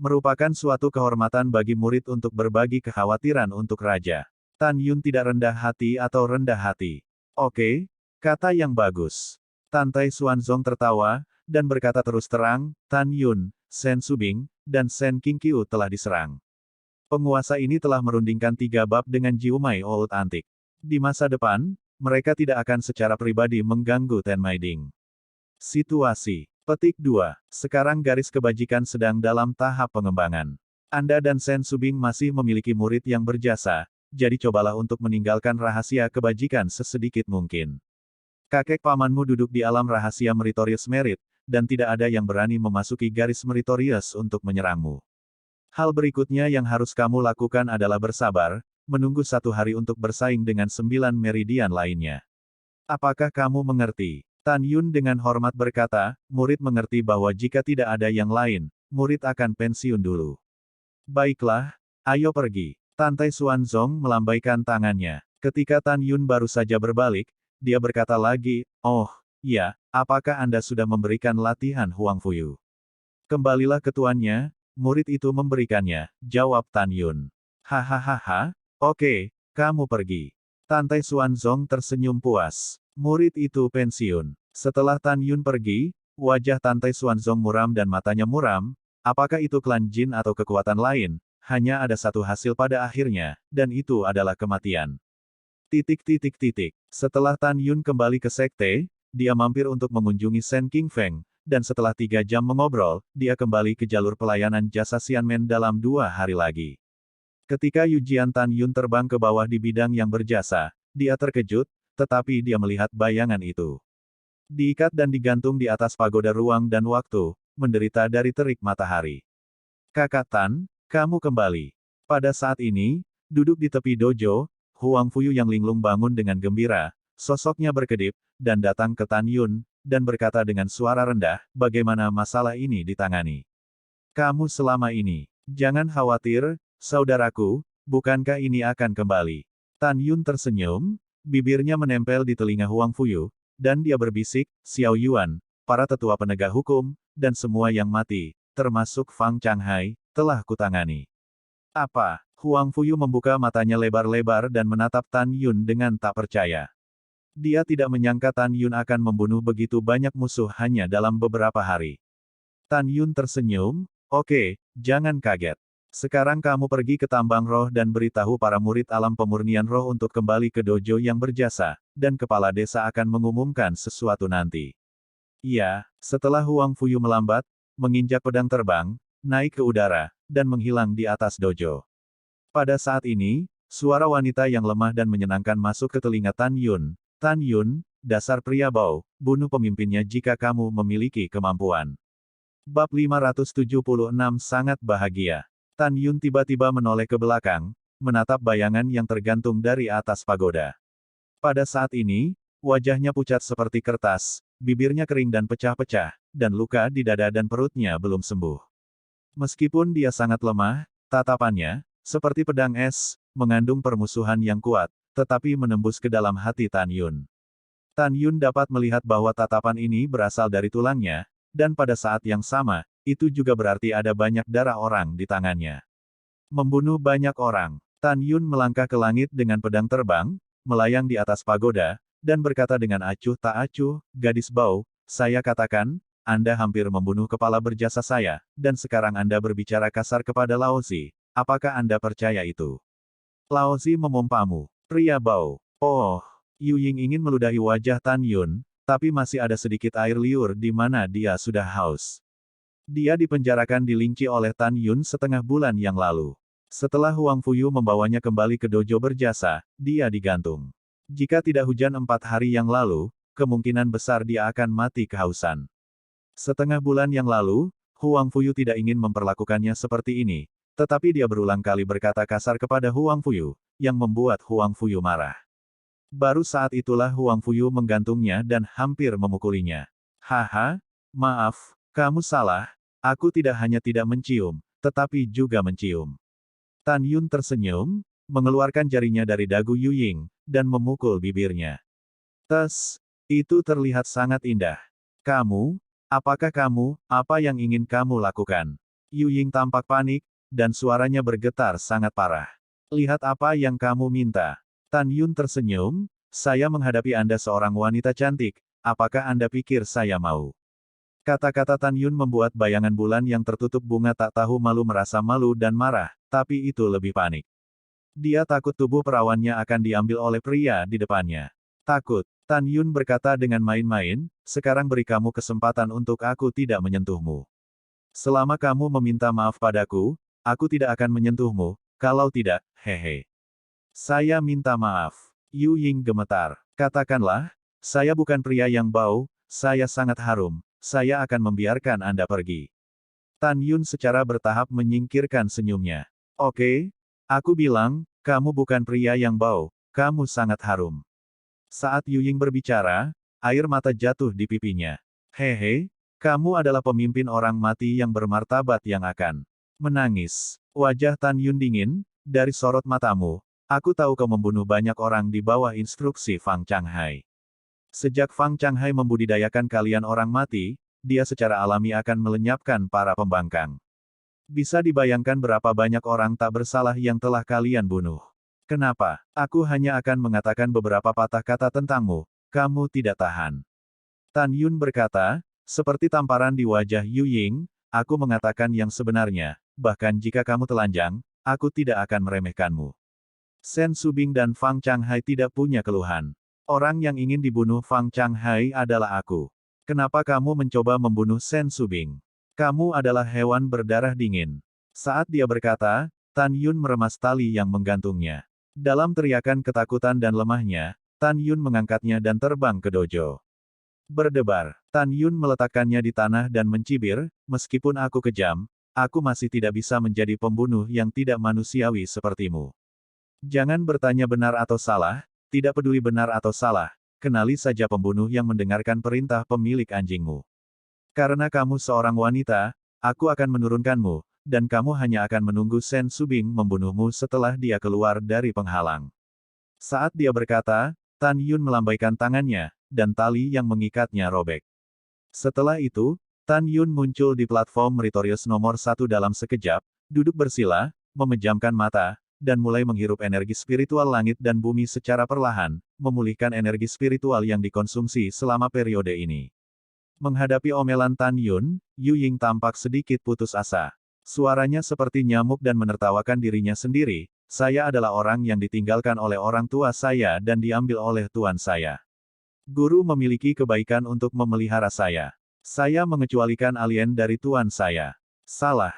Merupakan suatu kehormatan bagi murid untuk berbagi kekhawatiran untuk raja. Tan Yun tidak rendah hati atau rendah hati. Oke, kata yang bagus. Tantai Xuanzong tertawa, dan berkata terus terang, Tan Yun, Shen Subing, dan Shen Qingqiu telah diserang. Penguasa ini telah merundingkan 3 bab dengan Jiumai Old Antik. Di masa depan, mereka tidak akan secara pribadi mengganggu Tenmaiding. Situasi. Petik 2. Sekarang garis kebajikan sedang dalam tahap pengembangan. Anda dan Shen Subing masih memiliki murid yang berjasa, jadi cobalah untuk meninggalkan rahasia kebajikan sesedikit mungkin. Kakek pamanmu duduk di alam rahasia Meritorious Merit, dan tidak ada yang berani memasuki garis Meritorious untuk menyerangmu. Hal berikutnya yang harus kamu lakukan adalah bersabar, menunggu 1 hari untuk bersaing dengan 9 meridian lainnya. Apakah kamu mengerti? Tan Yun dengan hormat berkata, murid mengerti bahwa jika tidak ada yang lain, murid akan pensiun dulu. Baiklah, ayo pergi. Tantai Xuanzong melambaikan tangannya. Ketika Tan Yun baru saja berbalik, dia berkata lagi, oh, ya, apakah Anda sudah memberikan latihan Huang Fuyu? Kembalilah ke tuannya, murid itu memberikannya, jawab Tan Yun. Hahaha, oke, kamu pergi. Tantai Xuanzong tersenyum puas. Murid itu pensiun. Setelah Tan Yun pergi, wajah Tantai Xuanzong muram dan matanya muram. Apakah itu klan jin atau kekuatan lain? Hanya ada satu hasil pada akhirnya, dan itu adalah kematian. Setelah Tan Yun kembali ke sekte, dia mampir untuk mengunjungi Shen Qingfeng, dan setelah 3 jam mengobrol, dia kembali ke jalur pelayanan jasa Xianmen dalam 2 hari lagi. Ketika Yujian Tan Yun terbang ke bawah di bidang yang berjasa, dia terkejut, tetapi dia melihat bayangan itu. Diikat dan digantung di atas pagoda ruang dan waktu, menderita dari terik matahari. Kakak Tan, kamu kembali. Pada saat ini, duduk di tepi dojo, Huang Fuyu yang linglung bangun dengan gembira, sosoknya berkedip, dan datang ke Tan Yun, dan berkata dengan suara rendah, bagaimana masalah ini ditangani. Kamu selama ini, jangan khawatir, saudaraku, bukankah ini akan kembali? Tan Yun tersenyum, bibirnya menempel di telinga Huang Fuyu, dan dia berbisik, Xiao Yuan, para tetua penegak hukum, dan semua yang mati, termasuk Fang Changhai, telah kutangani. Apa? Huang Fuyu membuka matanya lebar-lebar dan menatap Tan Yun dengan tak percaya. Dia tidak menyangka Tan Yun akan membunuh begitu banyak musuh hanya dalam beberapa hari. Tan Yun tersenyum, oke, jangan kaget. Sekarang kamu pergi ke tambang roh dan beritahu para murid alam pemurnian roh untuk kembali ke dojo yang berjasa, dan kepala desa akan mengumumkan sesuatu nanti. Iya, setelah Huang Fuyu melambat, menginjak pedang terbang, naik ke udara, dan menghilang di atas dojo. Pada saat ini, suara wanita yang lemah dan menyenangkan masuk ke telinga Tan Yun. Tan Yun, dasar pria bau, bunuh pemimpinnya jika kamu memiliki kemampuan. Bab 576 sangat bahagia. Tan Yun tiba-tiba menoleh ke belakang, menatap bayangan yang tergantung dari atas pagoda. Pada saat ini, wajahnya pucat seperti kertas, bibirnya kering dan pecah-pecah, dan luka di dada dan perutnya belum sembuh. Meskipun dia sangat lemah, tatapannya, seperti pedang es, mengandung permusuhan yang kuat, tetapi menembus ke dalam hati Tan Yun. Tan Yun dapat melihat bahwa tatapan ini berasal dari tulangnya, dan pada saat yang sama, itu juga berarti ada banyak darah orang di tangannya. Membunuh banyak orang. Tan Yun melangkah ke langit dengan pedang terbang, melayang di atas pagoda, dan berkata dengan acuh tak acuh, gadis bau, saya katakan, Anda hampir membunuh kepala berjasa saya, dan sekarang Anda berbicara kasar kepada Laozi. Apakah Anda percaya itu? Laozi memompamu. Pria bau. Oh, Yu Ying ingin meludahi wajah Tan Yun, tapi masih ada sedikit air liur di mana dia sudah haus. Dia dipenjarakan di Lingqi oleh Tan Yun setengah bulan yang lalu. Setelah Huang Fuyu membawanya kembali ke dojo berjasa, dia digantung. Jika tidak hujan 4 hari yang lalu, kemungkinan besar dia akan mati kehausan. Setengah bulan yang lalu, Huang Fuyu tidak ingin memperlakukannya seperti ini, tetapi dia berulang kali berkata kasar kepada Huang Fuyu, yang membuat Huang Fuyu marah. Baru saat itulah Huang Fuyu menggantungnya dan hampir memukulinya. Haha, maaf, kamu salah, aku tidak hanya tidak mencium, tetapi juga mencium. Tan Yun tersenyum, mengeluarkan jarinya dari dagu Yu Ying, dan memukul bibirnya. Tes, itu terlihat sangat indah. Kamu, apakah kamu, apa yang ingin kamu lakukan? Yu Ying tampak panik, dan suaranya bergetar sangat parah. Lihat apa yang kamu minta. Tan Yun tersenyum, saya menghadapi Anda seorang wanita cantik, apakah Anda pikir saya mau? Kata-kata Tan Yun membuat bayangan bulan yang tertutup bunga tak tahu malu merasa malu dan marah, tapi itu lebih panik. Dia takut tubuh perawannya akan diambil oleh pria di depannya. Takut, Tan Yun berkata dengan main-main, sekarang beri kamu kesempatan untuk aku tidak menyentuhmu. Selama kamu meminta maaf padaku, aku tidak akan menyentuhmu, kalau tidak, hehe. Saya minta maaf. Yu Ying gemetar. Katakanlah, saya bukan pria yang bau, saya sangat harum, saya akan membiarkan Anda pergi. Tan Yun secara bertahap menyingkirkan senyumnya. Oke, aku bilang, kamu bukan pria yang bau, kamu sangat harum. Saat Yu Ying berbicara, air mata jatuh di pipinya. Hehe, kamu adalah pemimpin orang mati yang bermartabat yang akan menangis. Wajah Tan Yun dingin, dari sorot matamu, aku tahu kau membunuh banyak orang di bawah instruksi Fang Changhai. Sejak Fang Changhai membudidayakan kalian orang mati, dia secara alami akan melenyapkan para pembangkang. Bisa dibayangkan berapa banyak orang tak bersalah yang telah kalian bunuh. Kenapa? Aku hanya akan mengatakan beberapa patah kata tentangmu, kamu tidak tahan. Tan Yun berkata, seperti tamparan di wajah Yu Ying, aku mengatakan yang sebenarnya, bahkan jika kamu telanjang, aku tidak akan meremehkanmu. Shen Subing dan Fang Changhai tidak punya keluhan. Orang yang ingin dibunuh Fang Changhai adalah aku. Kenapa kamu mencoba membunuh Shen Subing? Kamu adalah hewan berdarah dingin. Saat dia berkata, Tan Yun meremas tali yang menggantungnya. Dalam teriakan ketakutan dan lemahnya, Tan Yun mengangkatnya dan terbang ke dojo. Berdebar, Tan Yun meletakkannya di tanah dan mencibir, meskipun aku kejam, aku masih tidak bisa menjadi pembunuh yang tidak manusiawi sepertimu. Jangan bertanya benar atau salah, tidak peduli benar atau salah, kenali saja pembunuh yang mendengarkan perintah pemilik anjingmu. Karena kamu seorang wanita, aku akan menurunkanmu, dan kamu hanya akan menunggu Shen Subing membunuhmu setelah dia keluar dari penghalang. Saat dia berkata, Tan Yun melambaikan tangannya, dan tali yang mengikatnya robek. Setelah itu, Tan Yun muncul di platform Meritorious nomor 1 dalam sekejap, duduk bersila, memejamkan mata, dan mulai menghirup energi spiritual langit dan bumi secara perlahan, memulihkan energi spiritual yang dikonsumsi selama periode ini. Menghadapi omelan Tan Yun, Yu Ying tampak sedikit putus asa. Suaranya seperti nyamuk dan menertawakan dirinya sendiri, saya adalah orang yang ditinggalkan oleh orang tua saya dan diambil oleh tuan saya. Guru memiliki kebaikan untuk memelihara saya. Saya mengecualikan alien dari tuan saya. Salah.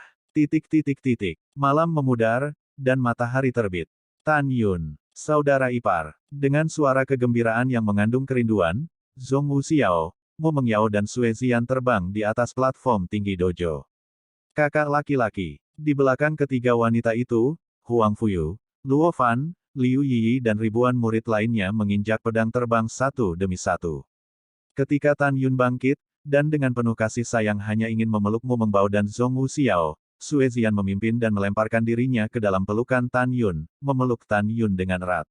Malam memudar, dan matahari terbit. Tan Yun, saudara ipar. Dengan suara kegembiraan yang mengandung kerinduan, Zhong Wuxiao, Mu Mengyao dan Sue Zian terbang di atas platform tinggi dojo. Kakak laki-laki. Di belakang ketiga wanita itu, Huang Fuyu, Luo Fan, Liu Yiyi dan ribuan murid lainnya menginjak pedang terbang satu demi satu. Ketika Tan Yun bangkit, dan dengan penuh kasih sayang hanya ingin memeluk Mu Mengbao dan Zhong Wuxiao, Sue Zian memimpin dan melemparkan dirinya ke dalam pelukan Tan Yun, memeluk Tan Yun dengan erat.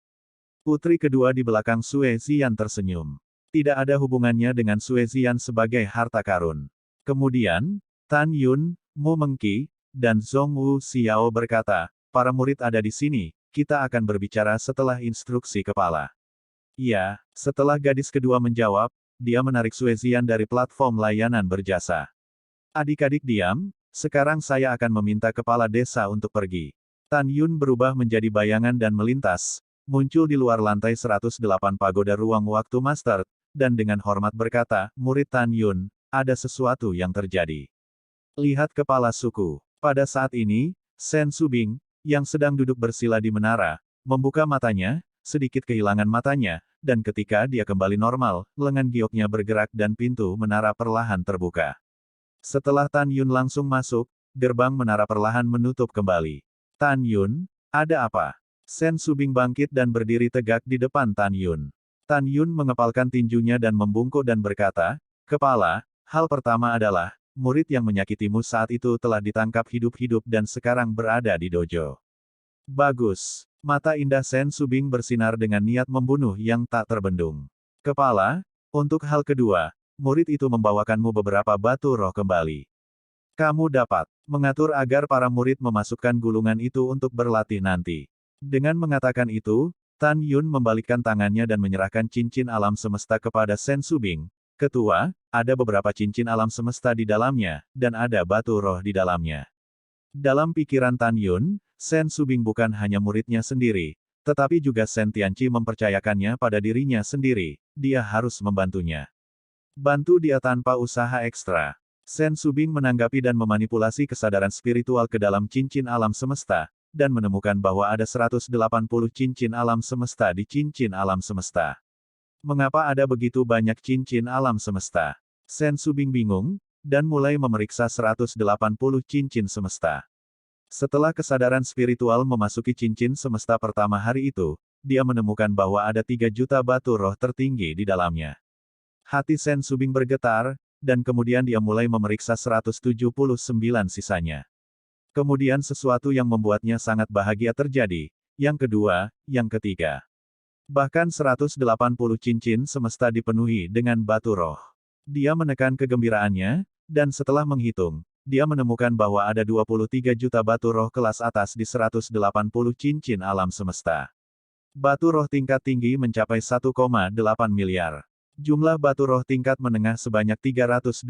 Putri kedua di belakang Sue Zian tersenyum. Tidak ada hubungannya dengan Sue Zian sebagai harta karun. Kemudian, Tan Yun, Mu Mengqi, dan Zhong Wuxiao berkata, para murid ada di sini, kita akan berbicara setelah instruksi kepala. Iya, setelah gadis kedua menjawab, dia menarik Sue Zian dari platform layanan berjasa. Adik-adik diam, sekarang saya akan meminta kepala desa untuk pergi. Tan Yun berubah menjadi bayangan dan melintas, muncul di luar lantai 108 pagoda ruang waktu master, dan dengan hormat berkata, murid Tan Yun, ada sesuatu yang terjadi. Lihat kepala suku. Pada saat ini, Sen Subing, yang sedang duduk bersila di menara, membuka matanya, sedikit kehilangan matanya, dan ketika dia kembali normal, lengan gioknya bergerak dan pintu menara perlahan terbuka. Setelah Tan Yun langsung masuk, gerbang menara perlahan menutup kembali. Tan Yun, ada apa? Sen Subing bangkit dan berdiri tegak di depan Tan Yun. Tan Yun mengepalkan tinjunya dan membungkuk dan berkata, kepala, hal pertama adalah, murid yang menyakitimu saat itu telah ditangkap hidup-hidup dan sekarang berada di dojo. Bagus. Mata indah Sen Subing bersinar dengan niat membunuh yang tak terbendung. Kepala, untuk hal kedua, murid itu membawakanmu beberapa batu roh kembali. Kamu dapat mengatur agar para murid memasukkan gulungan itu untuk berlatih nanti. Dengan mengatakan itu, Tan Yun membalikkan tangannya dan menyerahkan cincin alam semesta kepada Sen Subing. Ketua, ada beberapa cincin alam semesta di dalamnya, dan ada batu roh di dalamnya. Dalam pikiran Tan Yun, Sen Subing bukan hanya muridnya sendiri, tetapi juga Sen Tianqi mempercayakannya pada dirinya sendiri, dia harus membantunya. Bantu dia tanpa usaha ekstra. Sen Subing menanggapi dan memanipulasi kesadaran spiritual ke dalam cincin alam semesta, dan menemukan bahwa ada 180 cincin alam semesta di cincin alam semesta. Mengapa ada begitu banyak cincin alam semesta? Sen Subing bingung, dan mulai memeriksa 180 cincin semesta. Setelah kesadaran spiritual memasuki cincin semesta pertama hari itu, dia menemukan bahwa ada 3 juta batu roh tertinggi di dalamnya. Hati Sen Subing bergetar, dan kemudian dia mulai memeriksa 179 sisanya. Kemudian sesuatu yang membuatnya sangat bahagia terjadi, yang kedua, yang ketiga. Bahkan 180 cincin semesta dipenuhi dengan batu roh. Dia menekan kegembiraannya, dan setelah menghitung, dia menemukan bahwa ada 23 juta batu roh kelas atas di 180 cincin alam semesta. Batu roh tingkat tinggi mencapai 1,8 miliar. Jumlah batu roh tingkat menengah sebanyak 320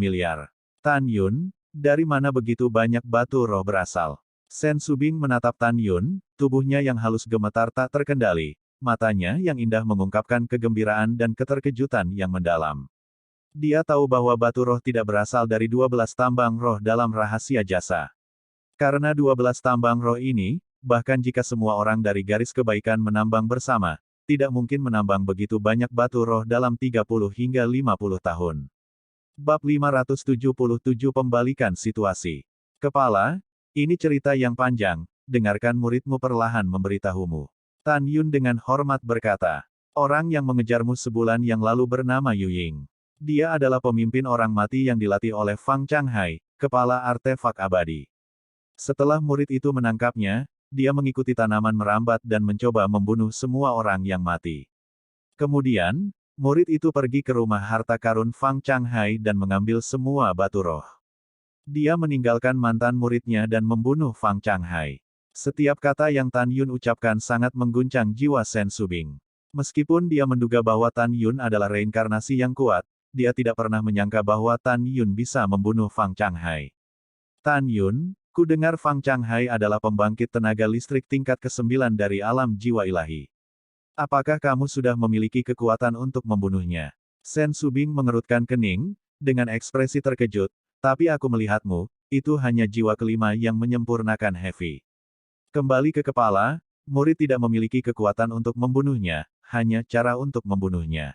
miliar. Tan Yun, dari mana begitu banyak batu roh berasal? Sen Subing menatap Tan Yun, tubuhnya yang halus gemetar tak terkendali, matanya yang indah mengungkapkan kegembiraan dan keterkejutan yang mendalam. Dia tahu bahwa batu roh tidak berasal dari 12 tambang roh dalam rahasia jasa. Karena 12 tambang roh ini, bahkan jika semua orang dari garis kebaikan menambang bersama, tidak mungkin menambang begitu banyak batu roh dalam 30 hingga 50 tahun. Bab 577 Pembalikan Situasi. Kepala, ini cerita yang panjang, dengarkan muridmu perlahan memberitahumu. Tan Yun dengan hormat berkata, orang yang mengejarmu sebulan yang lalu bernama Yu Ying. Dia adalah pemimpin orang mati yang dilatih oleh Fang Changhai, kepala artefak abadi. Setelah murid itu menangkapnya, dia mengikuti tanaman merambat dan mencoba membunuh semua orang yang mati. Kemudian, murid itu pergi ke rumah harta karun Fang Changhai dan mengambil semua batu roh. Dia meninggalkan mantan muridnya dan membunuh Fang Changhai. Setiap kata yang Tan Yun ucapkan sangat mengguncang jiwa Sen Subing. Meskipun dia menduga bahwa Tan Yun adalah reinkarnasi yang kuat, dia tidak pernah menyangka bahwa Tan Yun bisa membunuh Fang Changhai. Tan Yun, ku dengar Fang Changhai adalah pembangkit tenaga listrik tingkat ke-9 dari alam jiwa ilahi. Apakah kamu sudah memiliki kekuatan untuk membunuhnya? Sen Subing mengerutkan kening, dengan ekspresi terkejut, tapi aku melihatmu, itu hanya jiwa kelima yang menyempurnakan Heavy. Kembali ke kepala, murid tidak memiliki kekuatan untuk membunuhnya, hanya cara untuk membunuhnya.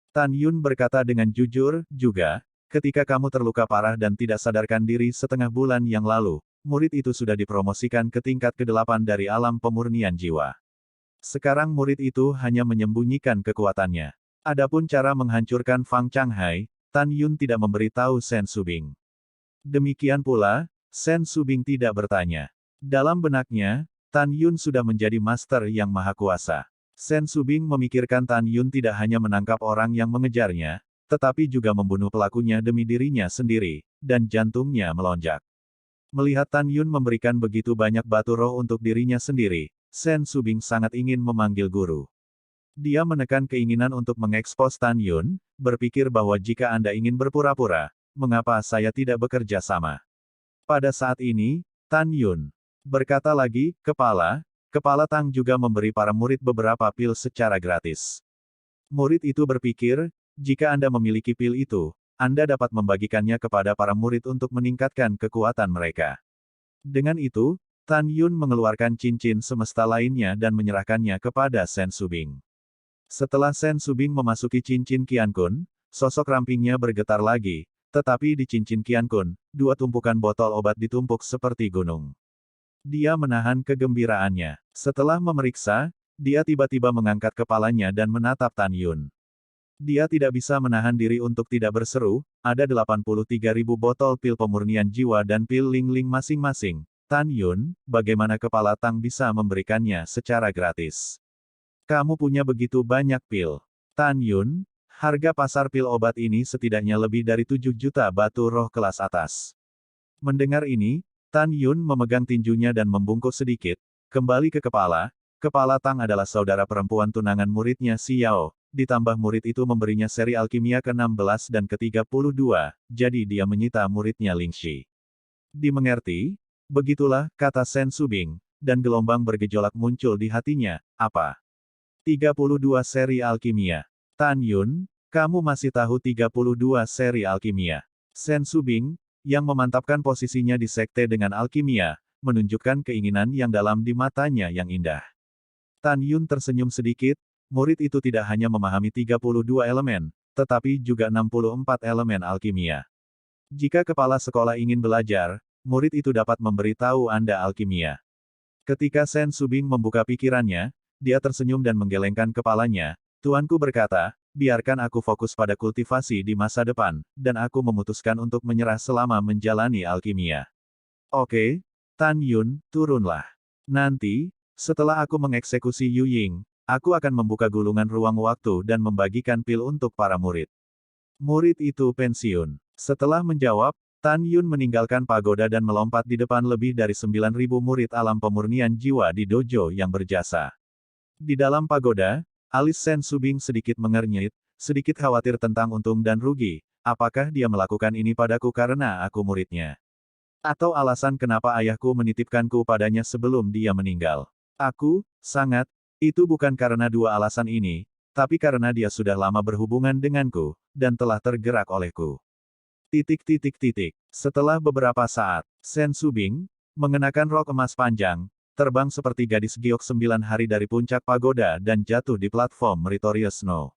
Tan Yun berkata dengan jujur, juga, ketika kamu terluka parah dan tidak sadarkan diri setengah bulan yang lalu, murid itu sudah dipromosikan ke tingkat ke-8 dari alam pemurnian jiwa. Sekarang murid itu hanya menyembunyikan kekuatannya. Adapun cara menghancurkan Fang Changhai, Tan Yun tidak memberitahu Sen Subing. Demikian pula, Sen Subing tidak bertanya. Dalam benaknya, Tan Yun sudah menjadi master yang maha kuasa. Sen Subing memikirkan Tan Yun tidak hanya menangkap orang yang mengejarnya, tetapi juga membunuh pelakunya demi dirinya sendiri, dan jantungnya melonjak. Melihat Tan Yun memberikan begitu banyak batu roh untuk dirinya sendiri, Sen Subing sangat ingin memanggil guru. Dia menekan keinginan untuk mengekspos Tan Yun, berpikir bahwa jika Anda ingin berpura-pura, mengapa saya tidak bekerja sama? Pada saat ini, Tan Yun berkata lagi, Kepala Tang juga memberi para murid beberapa pil secara gratis. Murid itu berpikir, jika Anda memiliki pil itu, Anda dapat membagikannya kepada para murid untuk meningkatkan kekuatan mereka. Dengan itu, Tan Yun mengeluarkan cincin semesta lainnya dan menyerahkannya kepada Sen Subing. Setelah Sen Subing memasuki cincin Qiankun, sosok rampingnya bergetar lagi, tetapi di cincin Qiankun, 2 tumpukan botol obat ditumpuk seperti gunung. Dia menahan kegembiraannya. Setelah memeriksa, dia tiba-tiba mengangkat kepalanya dan menatap Tan Yun. Dia tidak bisa menahan diri untuk tidak berseru, ada 83.000 botol pil pemurnian jiwa dan pil Ling-Ling masing-masing. Tan Yun, bagaimana Kepala Tang bisa memberikannya secara gratis? Kamu punya begitu banyak pil. Tan Yun, harga pasar pil obat ini setidaknya lebih dari 7 juta batu roh kelas atas. Mendengar ini, Tan Yun memegang tinjunya dan membungkuk sedikit, kembali ke kepala. Kepala Tang adalah saudara perempuan tunangan muridnya Xiao, ditambah murid itu memberinya seri alkimia ke-16 dan ke-32, jadi dia menyita muridnya Lingxi. Dimengerti? Begitulah, kata Sen Subing, dan gelombang bergejolak muncul di hatinya, apa? 32 seri alkimia. Tan Yun, kamu masih tahu 32 seri alkimia. Sen Subing, yang memantapkan posisinya di sekte dengan alkimia, menunjukkan keinginan yang dalam di matanya yang indah. Tan Yun tersenyum sedikit, murid itu tidak hanya memahami 32 elemen, tetapi juga 64 elemen alkimia. Jika kepala sekolah ingin belajar, murid itu dapat memberitahu Anda alkimia. Ketika Sen Subing membuka pikirannya, dia tersenyum dan menggelengkan kepalanya. Tuanku berkata, biarkan aku fokus pada kultivasi di masa depan, dan aku memutuskan untuk menyerah selama menjalani alkimia. Oke, Tan Yun, turunlah. Nanti, setelah aku mengeksekusi Yu Ying, aku akan membuka gulungan ruang waktu dan membagikan pil untuk para murid. Murid itu pensiun. Setelah menjawab, Tan Yun meninggalkan pagoda dan melompat di depan lebih dari 9.000 murid alam pemurnian jiwa di dojo yang berjasa. Di dalam pagoda, alis Sen Subing sedikit mengernyit, sedikit khawatir tentang untung dan rugi. Apakah dia melakukan ini padaku karena aku muridnya? Atau alasan kenapa ayahku menitipkanku padanya sebelum dia meninggal? Itu bukan karena 2 alasan ini, tapi karena dia sudah lama berhubungan denganku, dan telah tergerak olehku. Setelah beberapa saat, Sen Subing, mengenakan rok emas panjang, terbang seperti gadis giok 9 hari dari puncak pagoda dan jatuh di platform Meritorious Snow.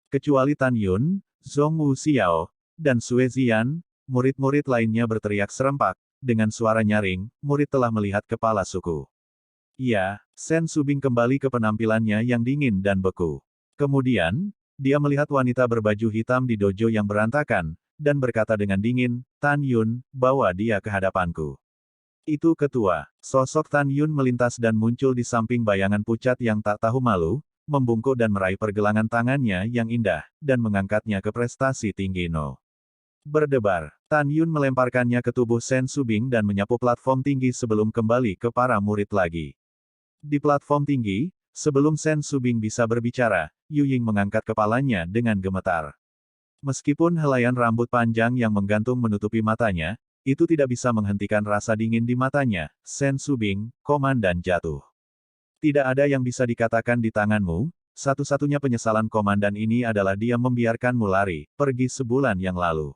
Kecuali Tan Yun, Zhong Wu Xiao, dan Sue Zian, murid-murid lainnya berteriak serempak, dengan suara nyaring, murid telah melihat kepala suku. Ya, Sen Subing kembali ke penampilannya yang dingin dan beku. Kemudian, dia melihat wanita berbaju hitam di dojo yang berantakan, dan berkata dengan dingin, Tan Yun, bawa dia ke hadapanku. Itu ketua. Sosok Tan Yun melintas dan muncul di samping bayangan pucat yang tak tahu malu, membungkuk dan meraih pergelangan tangannya yang indah, dan mengangkatnya ke prestasi tinggi No. Berdebar. Tan Yun melemparkannya ke tubuh Sen Subing dan menyapu platform tinggi sebelum kembali ke para murid lagi. Di platform tinggi, sebelum Sen Subing bisa berbicara, Yu Ying mengangkat kepalanya dengan gemetar. Meskipun helaian rambut panjang yang menggantung menutupi matanya, itu tidak bisa menghentikan rasa dingin di matanya. Sen Subing, komandan jatuh. Tidak ada yang bisa dikatakan di tanganmu, satu-satunya penyesalan komandan ini adalah dia membiarkanmu lari, pergi sebulan yang lalu.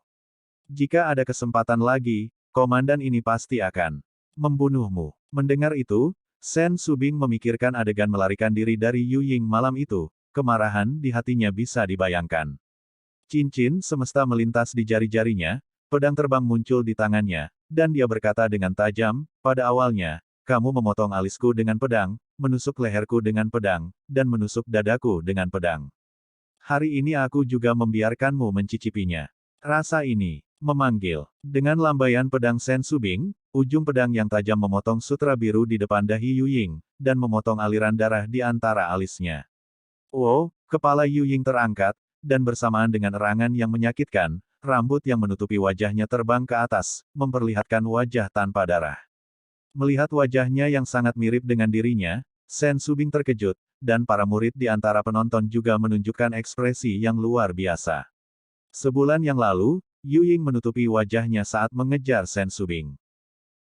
Jika ada kesempatan lagi, komandan ini pasti akan membunuhmu. Mendengar itu, Sen Subing memikirkan adegan melarikan diri dari Yu Ying malam itu, kemarahan di hatinya bisa dibayangkan. Cincin semesta melintas di jari-jarinya, pedang terbang muncul di tangannya, dan dia berkata dengan tajam, pada awalnya, kamu memotong alisku dengan pedang, menusuk leherku dengan pedang, dan menusuk dadaku dengan pedang. Hari ini aku juga membiarkanmu mencicipinya. Rasa ini, memanggil. Dengan lambaian pedang Sen Subing, ujung pedang yang tajam memotong sutra biru di depan dahi Yu Ying, dan memotong aliran darah di antara alisnya. Wow, kepala Yu Ying terangkat, dan bersamaan dengan erangan yang menyakitkan, rambut yang menutupi wajahnya terbang ke atas, memperlihatkan wajah tanpa darah. Melihat wajahnya yang sangat mirip dengan dirinya, Sen Subing terkejut, dan para murid di antara penonton juga menunjukkan ekspresi yang luar biasa. Sebulan yang lalu, Yu Ying menutupi wajahnya saat mengejar Sen Subing.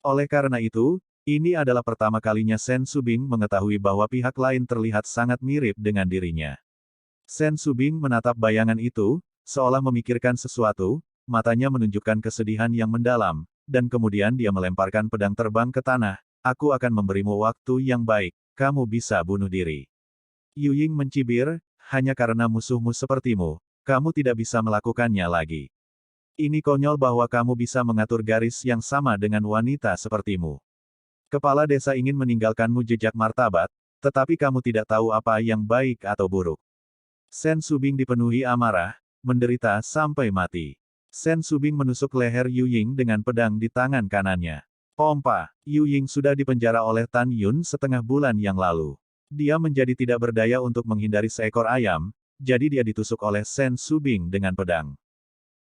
Oleh karena itu, ini adalah pertama kalinya Sen Subing mengetahui bahwa pihak lain terlihat sangat mirip dengan dirinya. Sen Subing menatap bayangan itu, seolah memikirkan sesuatu, matanya menunjukkan kesedihan yang mendalam, dan kemudian dia melemparkan pedang terbang ke tanah. Aku akan memberimu waktu yang baik, kamu bisa bunuh diri. Yu Ying mencibir, hanya karena musuhmu sepertimu, kamu tidak bisa melakukannya lagi. Ini konyol bahwa kamu bisa mengatur garis yang sama dengan wanita sepertimu. Kepala desa ingin meninggalkanmu jejak martabat, tetapi kamu tidak tahu apa yang baik atau buruk. Sen Subing dipenuhi amarah, menderita sampai mati. Sen Subing menusuk leher Yu Ying dengan pedang di tangan kanannya. Pompa, Yu Ying sudah dipenjara oleh Tan Yun setengah bulan yang lalu. Dia menjadi tidak berdaya untuk menghindari seekor ayam, jadi dia ditusuk oleh Sen Subing dengan pedang.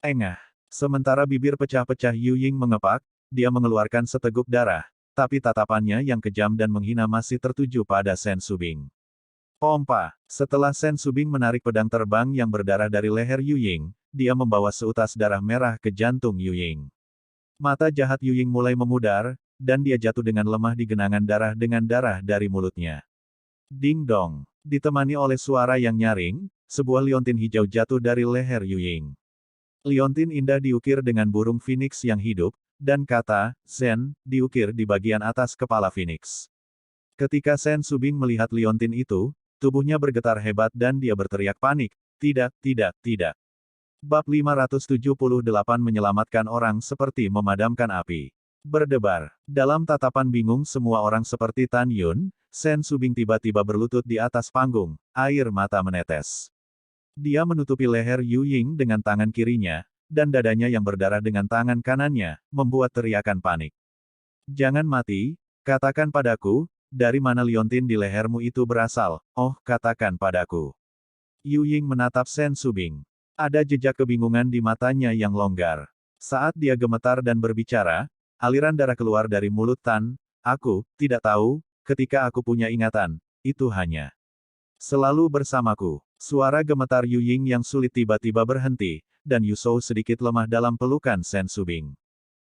Engah. Sementara bibir pecah-pecah Yu Ying mengepak, dia mengeluarkan seteguk darah, tapi tatapannya yang kejam dan menghina masih tertuju pada Sen Subing. Pompa. Setelah Sen Subing menarik pedang terbang yang berdarah dari leher Yu Ying, dia membawa seutas darah merah ke jantung Yu Ying. Mata jahat Yu Ying mulai memudar, dan dia jatuh dengan lemah di genangan darah dengan darah dari mulutnya. Ding dong. Ditemani oleh suara yang nyaring, sebuah liontin hijau jatuh dari leher Yu Ying. Liontin indah diukir dengan burung phoenix yang hidup, dan kata, Zen, diukir di bagian atas kepala phoenix. Ketika Sen Subing melihat liontin itu, tubuhnya bergetar hebat dan dia berteriak panik, tidak, tidak, tidak. Bab 578 menyelamatkan orang seperti memadamkan api. Berdebar. Dalam tatapan bingung semua orang seperti Tan Yun, Sen Subing tiba-tiba berlutut di atas panggung, air mata menetes. Dia menutupi leher Yu Ying dengan tangan kirinya, dan dadanya yang berdarah dengan tangan kanannya, membuat teriakan panik. Jangan mati, katakan padaku, dari mana liontin di lehermu itu berasal, oh, katakan padaku. Yu Ying menatap Sen Subing. Ada jejak kebingungan di matanya yang longgar. Saat dia gemetar dan berbicara, aliran darah keluar dari mulut Tan, aku, tidak tahu, ketika aku punya ingatan, itu hanya selalu bersamaku. Suara gemetar Yu Ying yang sulit tiba-tiba berhenti, dan Yu Shou sedikit lemah dalam pelukan Sen Subing.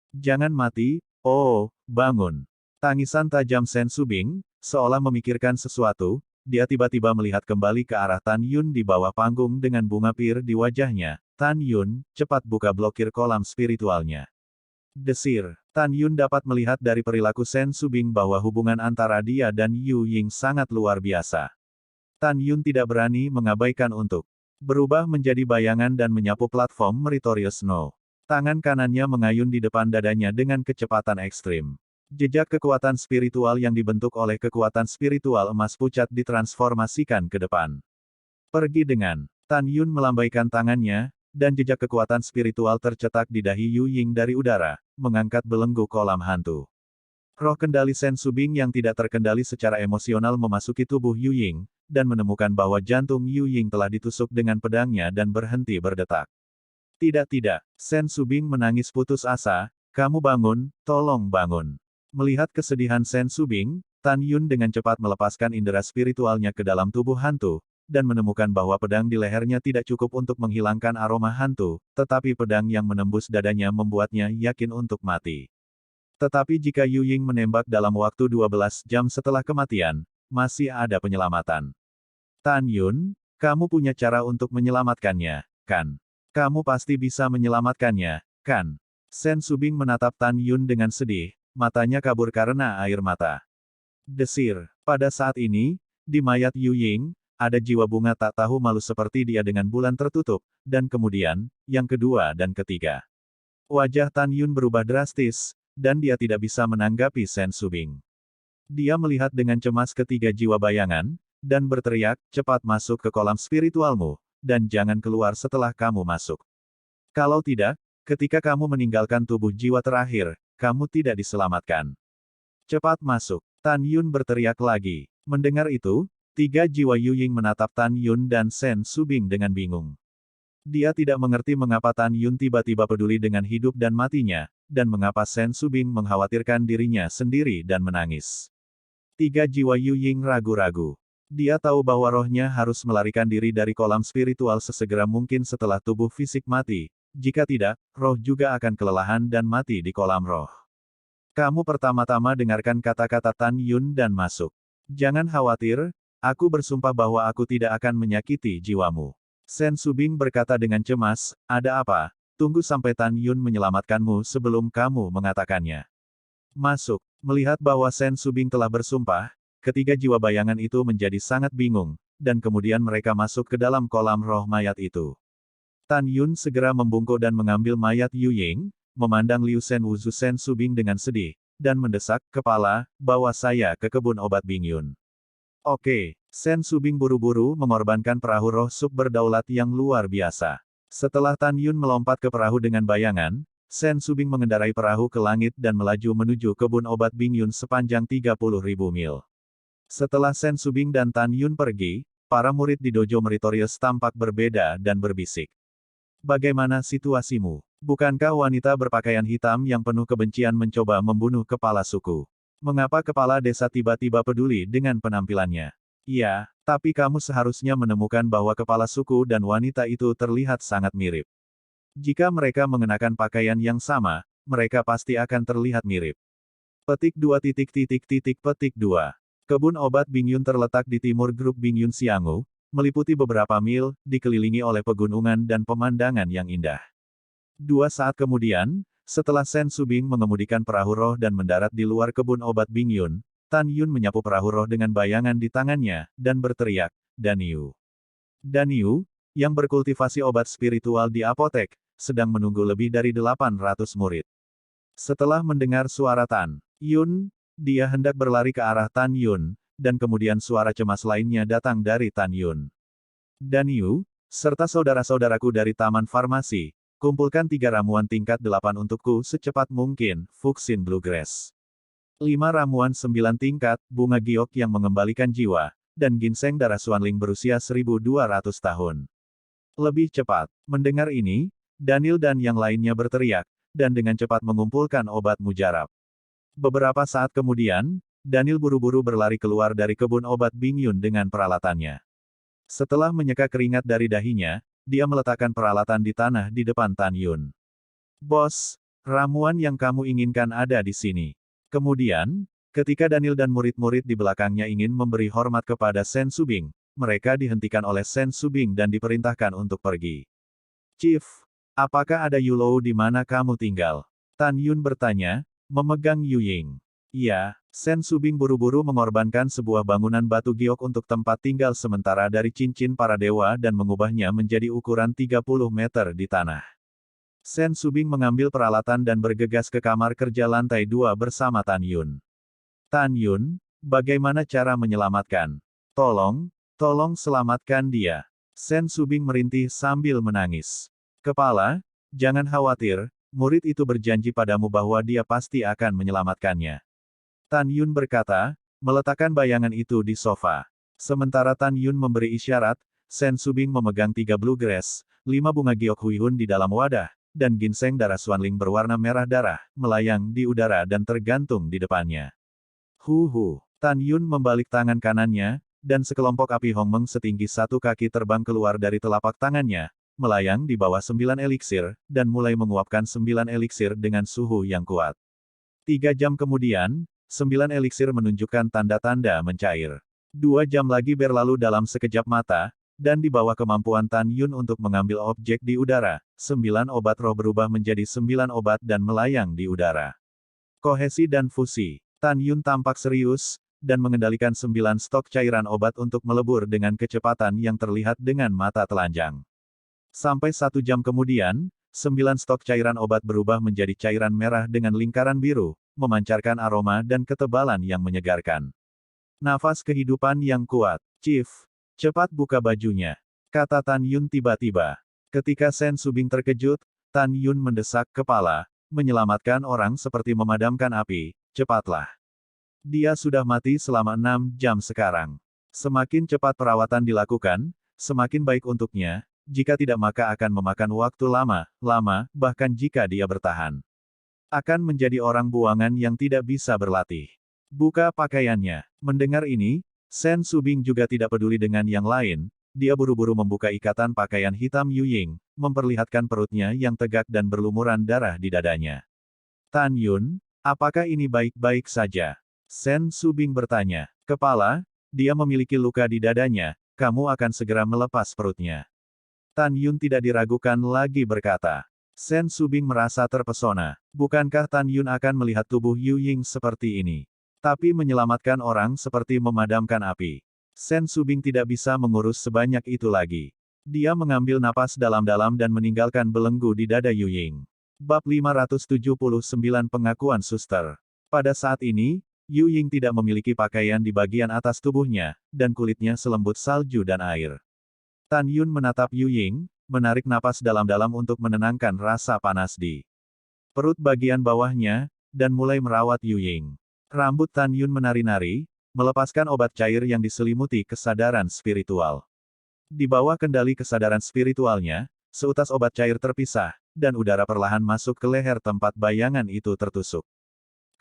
Jangan mati, oh, bangun. Tangisan tajam Sen Subing, seolah memikirkan sesuatu, dia tiba-tiba melihat kembali ke arah Tan Yun di bawah panggung dengan bunga pir di wajahnya. Tan Yun, cepat buka blokir kolam spiritualnya. Desir. Tan Yun dapat melihat dari perilaku Sen Subing bahwa hubungan antara dia dan Yu Ying sangat luar biasa. Tan Yun tidak berani mengabaikan untuk berubah menjadi bayangan dan menyapu platform Meritorious Snow. Tangan kanannya mengayun di depan dadanya dengan kecepatan ekstrim. Jejak kekuatan spiritual yang dibentuk oleh kekuatan spiritual emas pucat ditransformasikan ke depan. Pergi dengan. Tan Yun melambaikan tangannya, dan jejak kekuatan spiritual tercetak di dahi Yu Ying dari udara, mengangkat belenggu kolam hantu. Roh kendali Sen Subing yang tidak terkendali secara emosional memasuki tubuh Yu Ying, dan menemukan bahwa jantung Yu Ying telah ditusuk dengan pedangnya dan berhenti berdetak. Tidak, Sen Subing menangis putus asa, kamu bangun, tolong bangun. Melihat kesedihan Sen Subing, Tan Yun dengan cepat melepaskan indera spiritualnya ke dalam tubuh hantu, dan menemukan bahwa pedang di lehernya tidak cukup untuk menghilangkan aroma hantu, tetapi pedang yang menembus dadanya membuatnya yakin untuk mati. Tetapi jika Yu Ying menembak dalam waktu 12 jam setelah kematian, masih ada penyelamatan. Tan Yun, kamu punya cara untuk menyelamatkannya, kan? Kamu pasti bisa menyelamatkannya, kan? Sen Subing menatap Tan Yun dengan sedih, matanya kabur karena air mata. Desir. Pada saat ini, di mayat Yu Ying, ada jiwa bunga tak tahu malu seperti dia dengan bulan tertutup, dan kemudian, yang kedua dan ketiga. Wajah Tan Yun berubah drastis, dan dia tidak bisa menanggapi Sen Subing. Dia melihat dengan cemas ketiga jiwa bayangan, dan berteriak, cepat masuk ke kolam spiritualmu, dan jangan keluar setelah kamu masuk. Kalau tidak, ketika kamu meninggalkan tubuh jiwa terakhir, kamu tidak diselamatkan. Cepat masuk. Tan Yun berteriak lagi. Mendengar itu, tiga jiwa Yu Ying menatap Tan Yun dan Sen Subing dengan bingung. Dia tidak mengerti mengapa Tan Yun tiba-tiba peduli dengan hidup dan matinya, dan mengapa Sen Subing mengkhawatirkan dirinya sendiri dan menangis. Tiga jiwa Yu Ying ragu-ragu. Dia tahu bahwa rohnya harus melarikan diri dari kolam spiritual sesegera mungkin setelah tubuh fisik mati. Jika tidak, roh juga akan kelelahan dan mati di kolam roh. Kamu pertama-tama dengarkan kata-kata Tan Yun dan masuk. Jangan khawatir, aku bersumpah bahwa aku tidak akan menyakiti jiwamu. Sen Subing berkata dengan cemas, ada apa? Tunggu sampai Tan Yun menyelamatkanmu sebelum kamu mengatakannya. Masuk. Melihat bahwa Sen Subing telah bersumpah, ketiga jiwa bayangan itu menjadi sangat bingung, dan kemudian mereka masuk ke dalam kolam roh mayat itu. Tan Yun segera membungkuk dan mengambil mayat Yu Ying, memandang Liu Sen Wuzu Sen Subing dengan sedih, dan mendesak, kepala, bawa saya ke kebun obat Bing Yun. Oke, Sen Subing buru-buru mengorbankan perahu roh sub berdaulat yang luar biasa. Setelah Tan Yun melompat ke perahu dengan bayangan, Sen Subing mengendarai perahu ke langit dan melaju menuju kebun obat Bing Yun sepanjang 30.000 mil. Setelah Sen Subing dan Tan Yun pergi, para murid di dojo Meritorious tampak berbeda dan berbisik. Bagaimana situasimu? Bukankah wanita berpakaian hitam yang penuh kebencian mencoba membunuh kepala suku? Mengapa kepala desa tiba-tiba peduli dengan penampilannya? Iya, tapi kamu seharusnya menemukan bahwa kepala suku dan wanita itu terlihat sangat mirip. Jika mereka mengenakan pakaian yang sama, mereka pasti akan terlihat mirip. Petik 2. Petik 2. Kebun obat Bing Yun terletak di timur grup Bing Yun Xianghu, meliputi beberapa mil, dikelilingi oleh pegunungan dan pemandangan yang indah. 2 saat kemudian, setelah Sen Subing mengemudikan perahu roh dan mendarat di luar kebun obat Bing Yun, Tan Yun menyapu perahu roh dengan bayangan di tangannya, dan berteriak, Danyu. Danyu, yang berkultivasi obat spiritual di apotek, sedang menunggu lebih dari 800 murid. Setelah mendengar suara Tan Yun, dia hendak berlari ke arah Tan Yun, dan kemudian suara cemas lainnya datang dari Tan Yun. Danyu, serta saudara-saudaraku dari Taman Farmasi, kumpulkan 3 ramuan tingkat 8 untukku secepat mungkin, Fuxin Bluegrass. 5 ramuan 9 tingkat, bunga giok yang mengembalikan jiwa, dan ginseng darah Xuanling berusia 1200 tahun. Lebih cepat. Mendengar ini, Daniel dan yang lainnya berteriak, dan dengan cepat mengumpulkan obat mujarab. Beberapa saat kemudian, Daniel buru-buru berlari keluar dari kebun obat Bing Yun dengan peralatannya. Setelah menyeka keringat dari dahinya, dia meletakkan peralatan di tanah di depan Tan Yun. Bos, ramuan yang kamu inginkan ada di sini. Kemudian, ketika Daniel dan murid-murid di belakangnya ingin memberi hormat kepada Sen Subing, mereka dihentikan oleh Sen Subing dan diperintahkan untuk pergi. Chief, apakah ada Yulou di mana kamu tinggal? Tan Yun bertanya, memegang Yu Ying. Iya, Sen Subing buru-buru mengorbankan sebuah bangunan batu giok untuk tempat tinggal sementara dari cincin para dewa dan mengubahnya menjadi ukuran 30 meter di tanah. Sen Subing mengambil peralatan dan bergegas ke kamar kerja lantai 2 bersama Tan Yun. Tan Yun, bagaimana cara menyelamatkan? Tolong selamatkan dia. Sen Subing merintih sambil menangis. Kepala, jangan khawatir, murid itu berjanji padamu bahwa dia pasti akan menyelamatkannya. Tan Yun berkata, meletakkan bayangan itu di sofa. Sementara Tan Yun memberi isyarat, Sen Subing memegang 3 bluegrass, 5 bunga giok huihun di dalam wadah, dan ginseng darah Xuanling berwarna merah darah, melayang di udara dan tergantung di depannya. Tan Yun membalik tangan kanannya, dan sekelompok api Hongmeng setinggi 1 kaki terbang keluar dari telapak tangannya, melayang di bawah 9 eliksir, dan mulai menguapkan 9 eliksir dengan suhu yang kuat. 3 jam kemudian, 9 eliksir menunjukkan tanda-tanda mencair. 2 jam lagi berlalu dalam sekejap mata, dan di bawah kemampuan Tan Yun untuk mengambil objek di udara, 9 obat roh berubah menjadi 9 obat dan melayang di udara. Kohesi dan fusi. Tan Yun tampak serius, dan mengendalikan 9 stok cairan obat untuk melebur dengan kecepatan yang terlihat dengan mata telanjang. Sampai 1 jam kemudian, 9 stok cairan obat berubah menjadi cairan merah dengan lingkaran biru, memancarkan aroma dan ketebalan yang menyegarkan. Nafas kehidupan yang kuat. Chief, cepat buka bajunya, kata Tan Yun tiba-tiba. Ketika Sen Subing terkejut, Tan Yun mendesak kepala, menyelamatkan orang seperti memadamkan api, cepatlah. Dia sudah mati selama 6 jam sekarang. Semakin cepat perawatan dilakukan, semakin baik untuknya, jika tidak maka akan memakan waktu lama, bahkan jika dia bertahan. Akan menjadi orang buangan yang tidak bisa berlatih. Buka pakaiannya. Mendengar ini, Sen Subing juga tidak peduli dengan yang lain, dia buru-buru membuka ikatan pakaian hitam Yu Ying, memperlihatkan perutnya yang tegak dan berlumuran darah di dadanya. Tan Yun, apakah ini baik-baik saja? Sen Subing bertanya. Kepala, dia memiliki luka di dadanya, kamu akan segera melepas perutnya. Tan Yun tidak diragukan lagi berkata. Sen Subing merasa terpesona. Bukankah Tan Yun akan melihat tubuh Yu Ying seperti ini? Tapi menyelamatkan orang seperti memadamkan api. Sen Subing tidak bisa mengurus sebanyak itu lagi. Dia mengambil napas dalam-dalam dan meninggalkan belenggu di dada Yu Ying. Bab 579 Pengakuan Suster. Pada saat ini, Yu Ying tidak memiliki pakaian di bagian atas tubuhnya, dan kulitnya selembut salju dan air. Tan Yun menatap Yu Ying, menarik napas dalam-dalam untuk menenangkan rasa panas di perut bagian bawahnya, dan mulai merawat Yu Ying. Rambut Tan Yun menari-nari, melepaskan obat cair yang diselimuti kesadaran spiritual. Di bawah kendali kesadaran spiritualnya, seutas obat cair terpisah, dan udara perlahan masuk ke leher tempat bayangan itu tertusuk.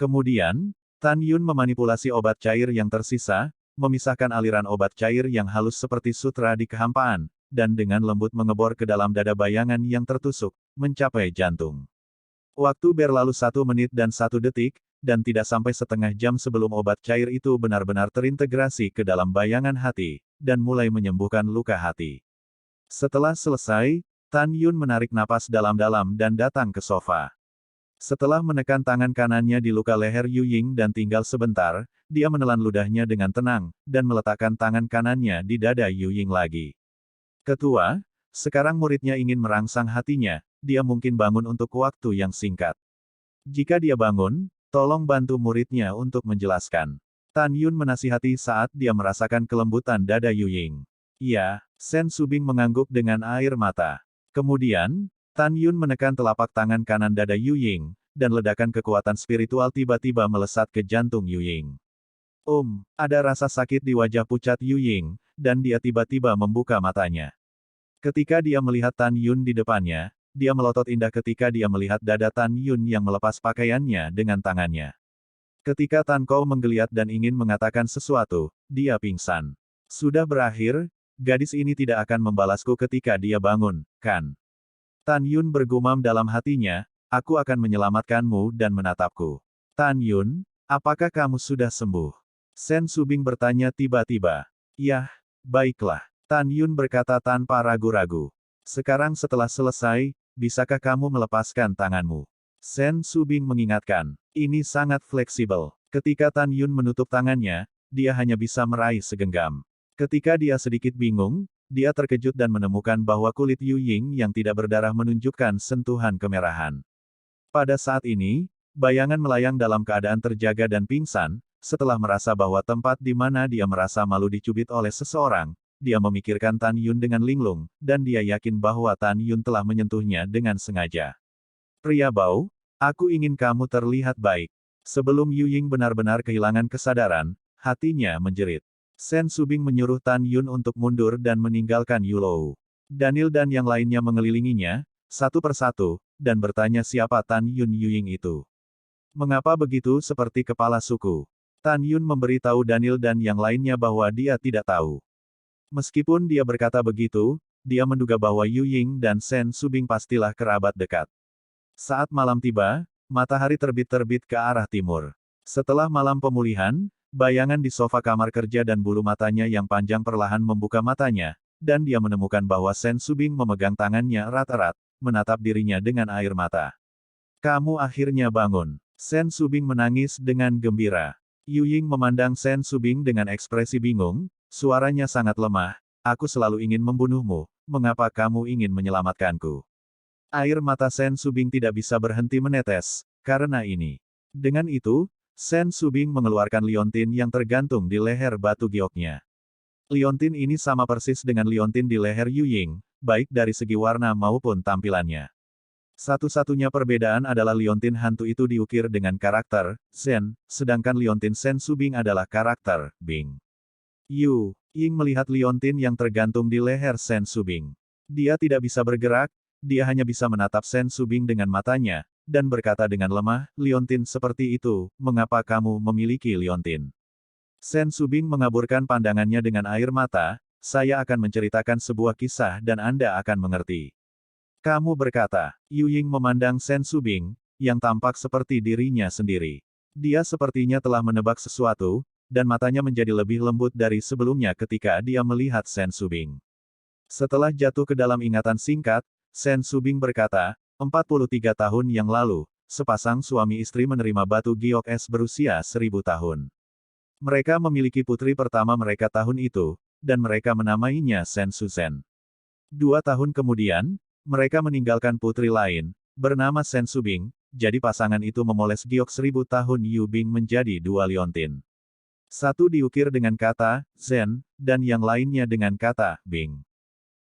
Kemudian, Tan Yun memanipulasi obat cair yang tersisa, memisahkan aliran obat cair yang halus seperti sutra di kehampaan, dan dengan lembut mengebor ke dalam dada bayangan yang tertusuk, mencapai jantung. Waktu berlalu 1 menit dan 1 detik, dan tidak sampai setengah jam sebelum obat cair itu benar-benar terintegrasi ke dalam bayangan hati, dan mulai menyembuhkan luka hati. Setelah selesai, Tan Yun menarik napas dalam-dalam dan datang ke sofa. Setelah menekan tangan kanannya di luka leher Yu Ying dan tinggal sebentar, dia menelan ludahnya dengan tenang, dan meletakkan tangan kanannya di dada Yu Ying lagi. Ketua, sekarang muridnya ingin merangsang hatinya, dia mungkin bangun untuk waktu yang singkat. Jika dia bangun, tolong bantu muridnya untuk menjelaskan. Tan Yun menasihati saat dia merasakan kelembutan dada Yu Ying. Iya, Sen Subing mengangguk dengan air mata. Kemudian, Tan Yun menekan telapak tangan kanan dada Yu Ying, dan ledakan kekuatan spiritual tiba-tiba melesat ke jantung Yu Ying. Ada rasa sakit di wajah pucat Yu Ying, dan dia tiba-tiba membuka matanya. Ketika dia melihat Tan Yun di depannya, dia melotot indah ketika dia melihat dada Tan Yun yang melepas pakaiannya dengan tangannya. Ketika Tan Kou menggeliat dan ingin mengatakan sesuatu, dia pingsan. Sudah berakhir, gadis ini tidak akan membalasku ketika dia bangun, kan? Tan Yun bergumam dalam hatinya, aku akan menyelamatkanmu dan menatapku. Tan Yun, apakah kamu sudah sembuh? Sen Subing bertanya tiba-tiba. Yah, baiklah. Tan Yun berkata tanpa ragu-ragu. Sekarang setelah selesai, bisakah kamu melepaskan tanganmu? Sen Subing mengingatkan. Ini sangat fleksibel. Ketika Tan Yun menutup tangannya, dia hanya bisa meraih segenggam. Ketika dia sedikit bingung, dia terkejut dan menemukan bahwa kulit Yu Ying yang tidak berdarah menunjukkan sentuhan kemerahan. Pada saat ini, bayangan melayang dalam keadaan terjaga dan pingsan, setelah merasa bahwa tempat di mana dia merasa malu dicubit oleh seseorang, dia memikirkan Tan Yun dengan linglung, dan dia yakin bahwa Tan Yun telah menyentuhnya dengan sengaja. Pria bau, aku ingin kamu terlihat baik. Sebelum Yu Ying benar-benar kehilangan kesadaran, hatinya menjerit. Sen Subing menyuruh Tan Yun untuk mundur dan meninggalkan Yulou. Daniel dan yang lainnya mengelilinginya, satu persatu, dan bertanya siapa Tan Yun Yu Ying itu. Mengapa begitu seperti kepala suku? Tan Yun memberitahu Daniel dan yang lainnya bahwa dia tidak tahu. Meskipun dia berkata begitu, dia menduga bahwa Yu Ying dan Sen Subing pastilah kerabat dekat. Saat malam tiba, matahari terbit-terbit ke arah timur. Setelah malam pemulihan, bayangan di sofa kamar kerja dan bulu matanya yang panjang perlahan membuka matanya, dan dia menemukan bahwa Sen Subing memegang tangannya erat-erat, menatap dirinya dengan air mata. Kamu akhirnya bangun. Sen Subing menangis dengan gembira. Yu Ying memandang Sen Subing dengan ekspresi bingung, suaranya sangat lemah, aku selalu ingin membunuhmu, mengapa kamu ingin menyelamatkanku? Air mata Sen Subing tidak bisa berhenti menetes, karena ini. Dengan itu, Sen Subing mengeluarkan liontin yang tergantung di leher batu gioknya. Liontin ini sama persis dengan liontin di leher Yu Ying, baik dari segi warna maupun tampilannya. Satu-satunya perbedaan adalah liontin hantu itu diukir dengan karakter Zen, sedangkan liontin Sen Subing adalah karakter Bing. Yu Ying melihat liontin yang tergantung di leher Sen Subing. Dia tidak bisa bergerak, dia hanya bisa menatap Sen Subing dengan matanya, dan berkata dengan lemah, liontin seperti itu, mengapa kamu memiliki liontin? Sen Subing mengaburkan pandangannya dengan air mata, saya akan menceritakan sebuah kisah dan Anda akan mengerti. Kamu berkata, Yu Ying memandang Sen Subing, yang tampak seperti dirinya sendiri. Dia sepertinya telah menebak sesuatu, dan matanya menjadi lebih lembut dari sebelumnya ketika dia melihat Sen Subing. Setelah jatuh ke dalam ingatan singkat, Sen Subing berkata, 43 tahun yang lalu, sepasang suami istri menerima batu giok es berusia 1000 tahun. Mereka memiliki putri pertama mereka tahun itu, dan mereka menamainya Sen Suzen. 2 tahun kemudian, mereka meninggalkan putri lain, bernama Sen Subing, jadi pasangan itu memoles giok 1000 tahun Yu Bing menjadi 2 liontin. Satu diukir dengan kata, Zen, dan yang lainnya dengan kata, Bing.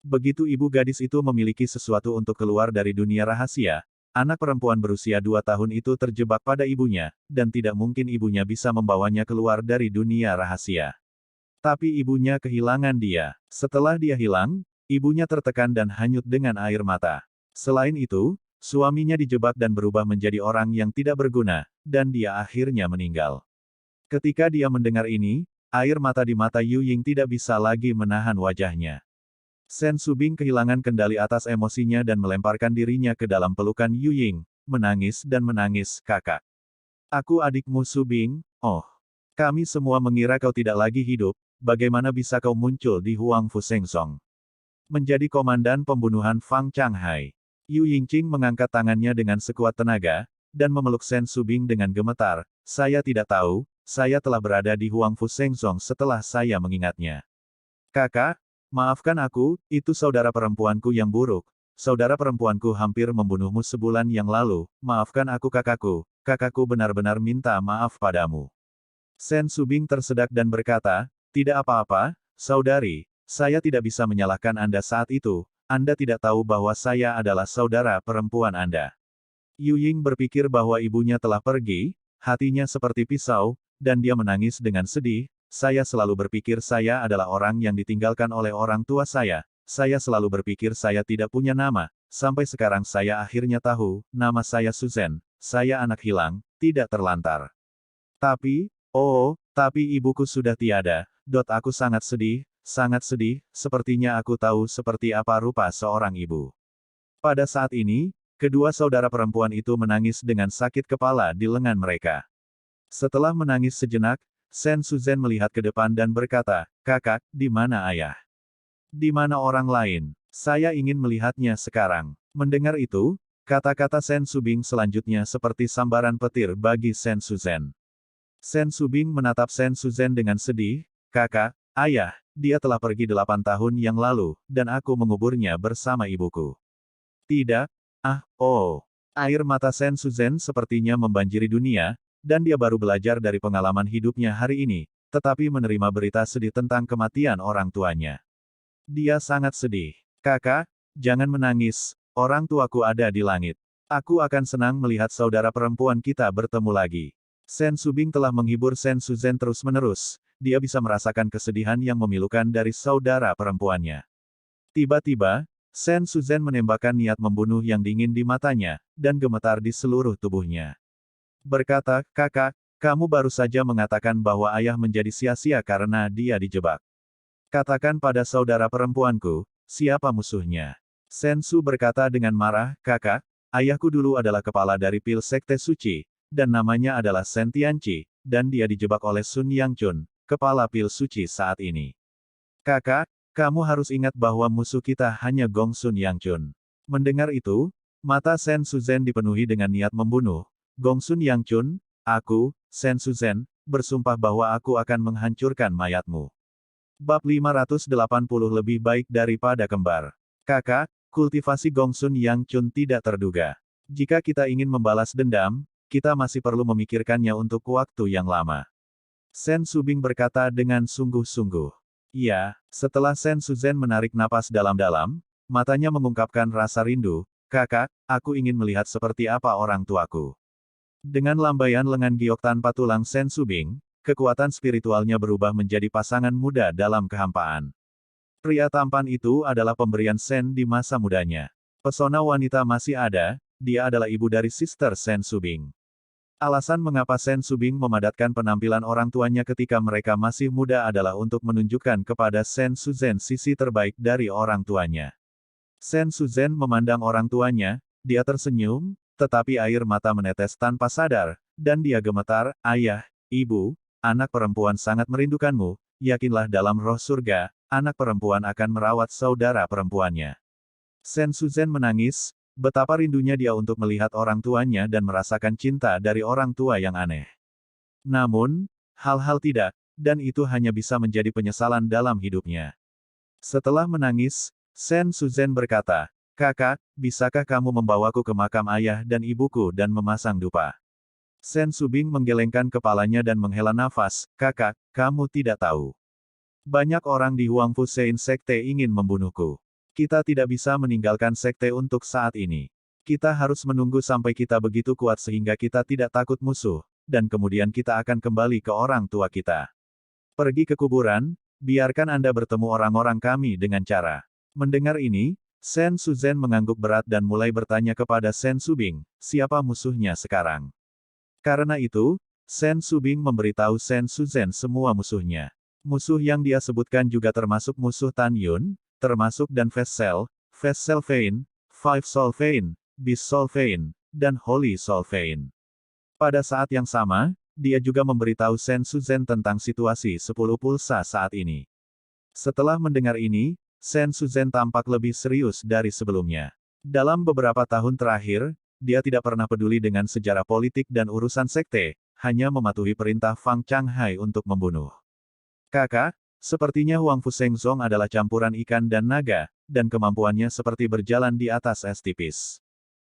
Begitu ibu gadis itu memiliki sesuatu untuk keluar dari dunia rahasia, anak perempuan berusia 2 tahun itu terjebak pada ibunya, dan tidak mungkin ibunya bisa membawanya keluar dari dunia rahasia. Tapi ibunya kehilangan dia. Setelah dia hilang, ibunya tertekan dan hanyut dengan air mata. Selain itu, suaminya dijebak dan berubah menjadi orang yang tidak berguna, dan dia akhirnya meninggal. Ketika dia mendengar ini, air mata di mata Yu Ying tidak bisa lagi menahan wajahnya. Sen Subing kehilangan kendali atas emosinya dan melemparkan dirinya ke dalam pelukan Yu Ying, menangis dan menangis, kakak. Aku adikmu Subing, oh. Kami semua mengira kau tidak lagi hidup, bagaimana bisa kau muncul di Huangfu Sengsong? Menjadi komandan pembunuhan Fang Changhai. Yu Yingqing mengangkat tangannya dengan sekuat tenaga, dan memeluk Sen Subing dengan gemetar, saya tidak tahu, saya telah berada di Huangfu Sengsong setelah saya mengingatnya. Kakak, maafkan aku, itu saudara perempuanku yang buruk. Saudara perempuanku hampir membunuhmu sebulan yang lalu, maafkan aku kakakku, kakakku benar-benar minta maaf padamu. Sen Subing tersedak dan berkata, tidak apa-apa, saudari, saya tidak bisa menyalahkan Anda saat itu, Anda tidak tahu bahwa saya adalah saudara perempuan Anda. Yu Ying berpikir bahwa ibunya telah pergi, hatinya seperti pisau, dan dia menangis dengan sedih. Saya selalu berpikir saya adalah orang yang ditinggalkan oleh orang tua saya selalu berpikir saya tidak punya nama, sampai sekarang saya akhirnya tahu, nama saya Suzen, saya anak hilang, tidak terlantar. Tapi, tapi ibuku sudah tiada, aku sangat sedih, sepertinya aku tahu seperti apa rupa seorang ibu. Pada saat ini, kedua saudara perempuan itu menangis dengan sakit kepala di lengan mereka. Setelah menangis sejenak, Sen Suzen melihat ke depan dan berkata, kakak, di mana ayah? Di mana orang lain? Saya ingin melihatnya sekarang. Mendengar itu, kata-kata Sen Subing selanjutnya seperti sambaran petir bagi Sen Suzen. Sen Subing menatap Sen Suzen dengan sedih, kakak, ayah, dia telah pergi 8 tahun yang lalu, dan aku menguburnya bersama ibuku. Tidak, air mata Sen Suzen sepertinya membanjiri dunia, dan dia baru belajar dari pengalaman hidupnya hari ini, tetapi menerima berita sedih tentang kematian orang tuanya. Dia sangat sedih. Kakak, jangan menangis, orang tuaku ada di langit. Aku akan senang melihat saudara perempuan kita bertemu lagi. Sen Subing telah menghibur Sen Suzen terus-menerus, dia bisa merasakan kesedihan yang memilukan dari saudara perempuannya. Tiba-tiba, Sen Suzen menembakkan niat membunuh yang dingin di matanya, dan gemetar di seluruh tubuhnya. Berkata, kakak, kamu baru saja mengatakan bahwa ayah menjadi sia-sia karena dia dijebak. Katakan pada saudara perempuanku, siapa musuhnya? Sen Su berkata dengan marah, kakak, ayahku dulu adalah kepala dari pil sekte suci, dan namanya adalah Sen Tianqi, dan dia dijebak oleh Sun Yangchun, kepala pil suci saat ini. Kakak, kamu harus ingat bahwa musuh kita hanya Gong Sun Yangchun. Mendengar itu, mata Sen Suzen dipenuhi dengan niat membunuh. Gong Sun Yangchun, aku, Sen Suzen, bersumpah bahwa aku akan menghancurkan mayatmu. Bab 580 lebih baik daripada kembar. Kakak, kultivasi Gongsun Yang Chun tidak terduga. Jika kita ingin membalas dendam, kita masih perlu memikirkannya untuk waktu yang lama. Sen Subing berkata dengan sungguh-sungguh. Iya, setelah Sen Suzhen menarik napas dalam-dalam, matanya mengungkapkan rasa rindu, kakak, aku ingin melihat seperti apa orang tuaku. Dengan lambaian lengan giok tanpa tulang Sen Subing, kekuatan spiritualnya berubah menjadi pasangan muda dalam kehampaan. Pria tampan itu adalah pemberian Sen di masa mudanya. Pesona wanita masih ada, dia adalah ibu dari Sister Sen Subing. Alasan mengapa Sen Subing memadatkan penampilan orang tuanya ketika mereka masih muda adalah untuk menunjukkan kepada Sen Suzhen sisi terbaik dari orang tuanya. Sen Suzhen memandang orang tuanya, dia tersenyum, tetapi air mata menetes tanpa sadar, dan dia gemetar, ayah, ibu, anak perempuan sangat merindukanmu, yakinlah dalam roh surga, anak perempuan akan merawat saudara perempuannya. Sen Suzhen menangis, betapa rindunya dia untuk melihat orang tuanya dan merasakan cinta dari orang tua yang aneh. Namun, hal-hal tidak, dan itu hanya bisa menjadi penyesalan dalam hidupnya. Setelah menangis, Sen Suzhen berkata, kakak, bisakah kamu membawaku ke makam ayah dan ibuku dan memasang dupa? Sen Subing menggelengkan kepalanya dan menghela nafas, kakak, kamu tidak tahu. Banyak orang di Huangfu Sein Sekte ingin membunuhku. Kita tidak bisa meninggalkan sekte untuk saat ini. Kita harus menunggu sampai kita begitu kuat sehingga kita tidak takut musuh, dan kemudian kita akan kembali ke orang tua kita. Pergi ke kuburan, biarkan Anda bertemu orang-orang kami dengan cara. Mendengar ini, Sen Suzhen mengangguk berat dan mulai bertanya kepada Sen Subing, siapa musuhnya sekarang? Karena itu, Sen Subing memberitahu Sen Suzhen semua musuhnya. Musuh yang dia sebutkan juga termasuk musuh Tan Yun, termasuk dan Fast Cell Vein, Five Soul Vein, Beast Soul Vein, dan Holy Soul Vein. Pada saat yang sama, dia juga memberitahu Sen Suzhen tentang situasi 10 pulsa saat ini. Setelah mendengar ini, Sen Suzhen tampak lebih serius dari sebelumnya. Dalam beberapa tahun terakhir, dia tidak pernah peduli dengan sejarah politik dan urusan sekte, hanya mematuhi perintah Fang Changhai untuk membunuh. Kakak, sepertinya Huangfu Shengzong adalah campuran ikan dan naga, dan kemampuannya seperti berjalan di atas es tipis.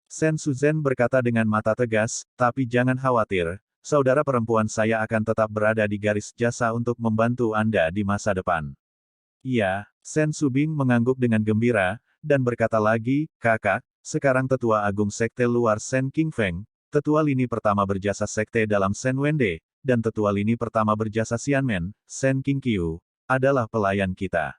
Sen Suzhen berkata dengan mata tegas, tapi jangan khawatir, saudara perempuan saya akan tetap berada di garis jasa untuk membantu Anda di masa depan. Iya, Sen Subing mengangguk dengan gembira, dan berkata lagi, kakak, sekarang Tetua Agung Sekte Luar Sen Qingfeng, Tetua Lini pertama berjasa Sekte dalam Sen Wende, dan Tetua Lini pertama berjasa Xianmen, Sen Qingqiu, adalah pelayan kita.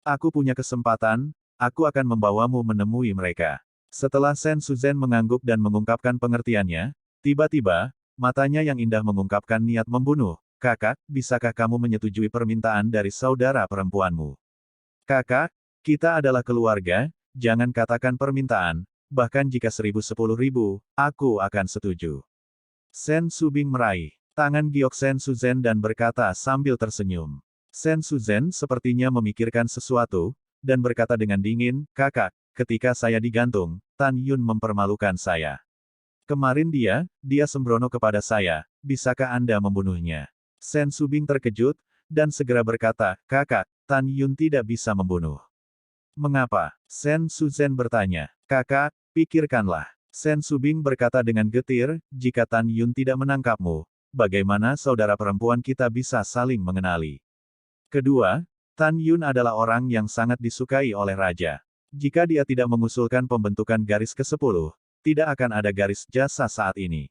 Aku punya kesempatan, aku akan membawamu menemui mereka. Setelah Sen Suzhen mengangguk dan mengungkapkan pengertiannya, tiba-tiba, matanya yang indah mengungkapkan niat membunuh. Kakak, bisakah kamu menyetujui permintaan dari saudara perempuanmu? Kakak, kita adalah keluarga, jangan katakan permintaan, bahkan jika 1010.000, aku akan setuju. Sen Subing meraih tangan giok Sen Suzhen dan berkata sambil tersenyum. Sen Suzhen sepertinya memikirkan sesuatu, dan berkata dengan dingin, kakak, ketika saya digantung, Tan Yun mempermalukan saya. Kemarin dia sembrono kepada saya, bisakah Anda membunuhnya? Sen Subing terkejut, dan segera berkata, kakak, Tan Yun tidak bisa membunuh. Mengapa? Sen Suzhen bertanya. Kakak, pikirkanlah. Sen Subing berkata dengan getir, jika Tan Yun tidak menangkapmu, bagaimana saudara perempuan kita bisa saling mengenali? Kedua, Tan Yun adalah orang yang sangat disukai oleh raja. Jika dia tidak mengusulkan pembentukan garis ke-10, tidak akan ada garis jasa saat ini.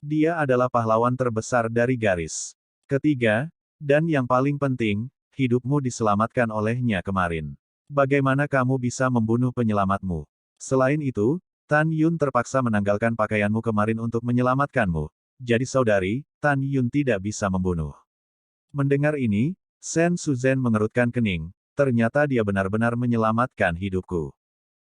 Dia adalah pahlawan terbesar dari garis. Ketiga, dan yang paling penting, hidupmu diselamatkan olehnya kemarin. Bagaimana kamu bisa membunuh penyelamatmu? Selain itu, Tan Yun terpaksa menanggalkan pakaianmu kemarin untuk menyelamatkanmu. Jadi saudari, Tan Yun tidak bisa membunuh. Mendengar ini, Sen Suzhen mengerutkan kening, ternyata dia benar-benar menyelamatkan hidupku.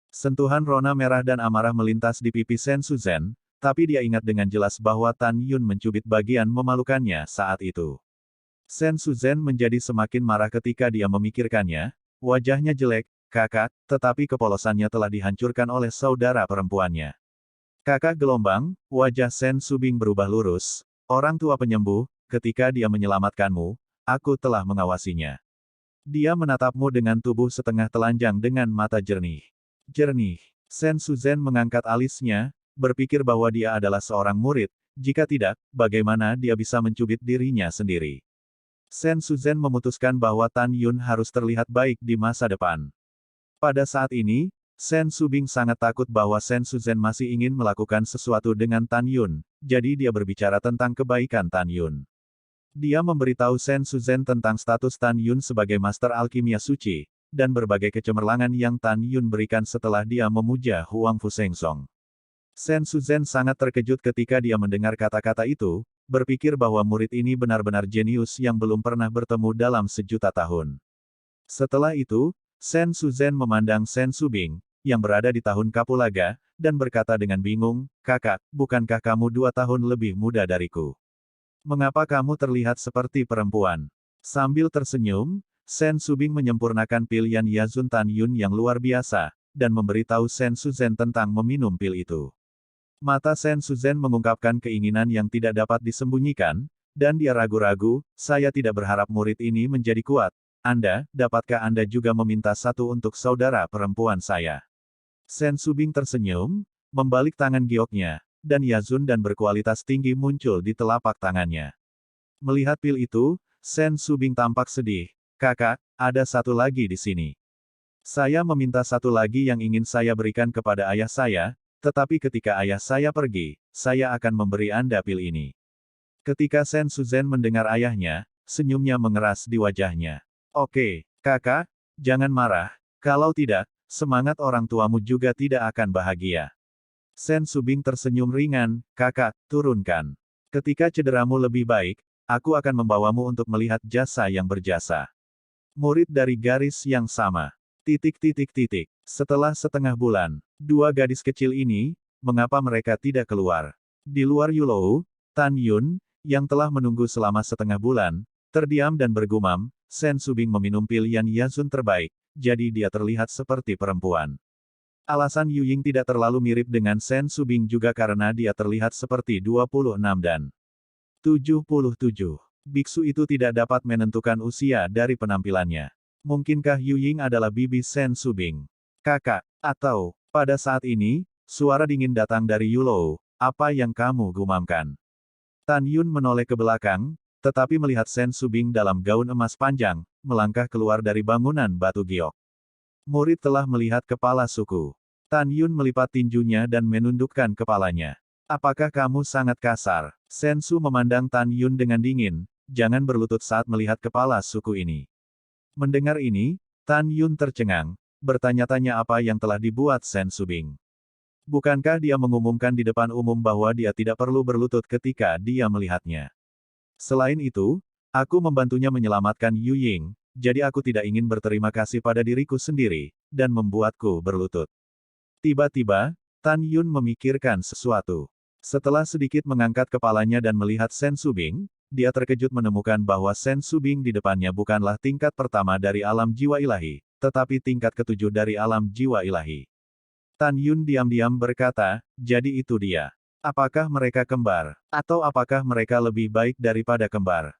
Sentuhan rona merah dan amarah melintas di pipi Sen Suzhen, tapi dia ingat dengan jelas bahwa Tan Yun mencubit bagian memalukannya saat itu. Sen Suzhen menjadi semakin marah ketika dia memikirkannya, wajahnya jelek, kakak, tetapi kepolosannya telah dihancurkan oleh saudara perempuannya. Kakak gelombang, wajah Sen Subing berubah lurus, orang tua penyembuh, ketika dia menyelamatkanmu, aku telah mengawasinya. Dia menatapmu dengan tubuh setengah telanjang dengan mata jernih. Jernih. Sen Suzhen mengangkat alisnya, berpikir bahwa dia adalah seorang murid, jika tidak, bagaimana dia bisa mencubit dirinya sendiri. Sen Suzhen memutuskan bahwa Tan Yun harus terlihat baik di masa depan. Pada saat ini, Sen Subing sangat takut bahwa Sen Suzhen masih ingin melakukan sesuatu dengan Tan Yun, jadi dia berbicara tentang kebaikan Tan Yun. Dia memberitahu Sen Suzhen tentang status Tan Yun sebagai Master Alkimia Suci, dan berbagai kecemerlangan yang Tan Yun berikan setelah dia memuja Huang Fusengsong. Sen Suzhen sangat terkejut ketika dia mendengar kata-kata itu, berpikir bahwa murid ini benar-benar jenius yang belum pernah bertemu dalam sejuta tahun. Setelah itu, Sen Suzhen memandang Sen Subing, yang berada di tahun Kapulaga, dan berkata dengan bingung, "Kakak, bukankah kamu 2 tahun lebih muda dariku? Mengapa kamu terlihat seperti perempuan?" Sambil tersenyum, Sen Subing menyempurnakan pilihan Yazun Tan Yun yang luar biasa, dan memberitahu Sen Suzhen tentang meminum pil itu. Mata Sen Suzhen mengungkapkan keinginan yang tidak dapat disembunyikan, dan dia ragu-ragu, "Saya tidak berharap murid ini menjadi kuat. Dapatkah Anda juga meminta satu untuk saudara perempuan saya?" Sen Subing tersenyum, membalik tangan gioknya, dan Yazun dan berkualitas tinggi muncul di telapak tangannya. Melihat pil itu, Sen Subing tampak sedih. "Kakak, ada satu lagi di sini. Saya meminta satu lagi yang ingin saya berikan kepada ayah saya, tetapi ketika ayah saya pergi, saya akan memberi Anda pil ini." Ketika Sen Suzhen mendengar ayahnya, senyumnya mengeras di wajahnya. "Oke, kakak, jangan marah, kalau tidak, semangat orang tuamu juga tidak akan bahagia." Sen Subing tersenyum ringan, "Kakak, turunkan. Ketika cederamu lebih baik, aku akan membawamu untuk melihat jasa yang berjasa." Murid dari garis yang sama. Setelah setengah bulan, 2 gadis kecil ini, mengapa mereka tidak keluar? Di luar Yulou, Tan Yun, yang telah menunggu selama setengah bulan, terdiam dan bergumam, Sen Subing meminum pil Yan Yazun terbaik, jadi dia terlihat seperti perempuan. Alasan Yu Ying tidak terlalu mirip dengan Sen Subing juga karena dia terlihat seperti 26 dan 77. Biksu itu tidak dapat menentukan usia dari penampilannya. Mungkinkah Yu Ying adalah bibi Sen Subing? "Kakak," atau, pada saat ini, suara dingin datang dari Yulou, "Apa yang kamu gumamkan?" Tan Yun menoleh ke belakang, tetapi melihat Sen Subing dalam gaun emas panjang, melangkah keluar dari bangunan batu giok. Murid telah melihat kepala suku. Tan Yun melipat tinjunya dan menundukkan kepalanya. "Apakah kamu sangat kasar?" Sen Su memandang Tan Yun dengan dingin, "Jangan berlutut saat melihat kepala suku ini." Mendengar ini, Tan Yun tercengang, bertanya-tanya apa yang telah dibuat Sen Subing. Bukankah dia mengumumkan di depan umum bahwa dia tidak perlu berlutut ketika dia melihatnya? Selain itu, aku membantunya menyelamatkan Yu Ying, jadi aku tidak ingin berterima kasih pada diriku sendiri, dan membuatku berlutut. Tiba-tiba, Tan Yun memikirkan sesuatu. Setelah sedikit mengangkat kepalanya dan melihat Sen Subing, dia terkejut menemukan bahwa Sen Subing di depannya bukanlah tingkat pertama dari alam jiwa ilahi, tetapi tingkat ketujuh dari alam jiwa ilahi. Tan Yun diam-diam berkata, "Jadi itu dia. Apakah mereka kembar? Atau apakah mereka lebih baik daripada kembar?"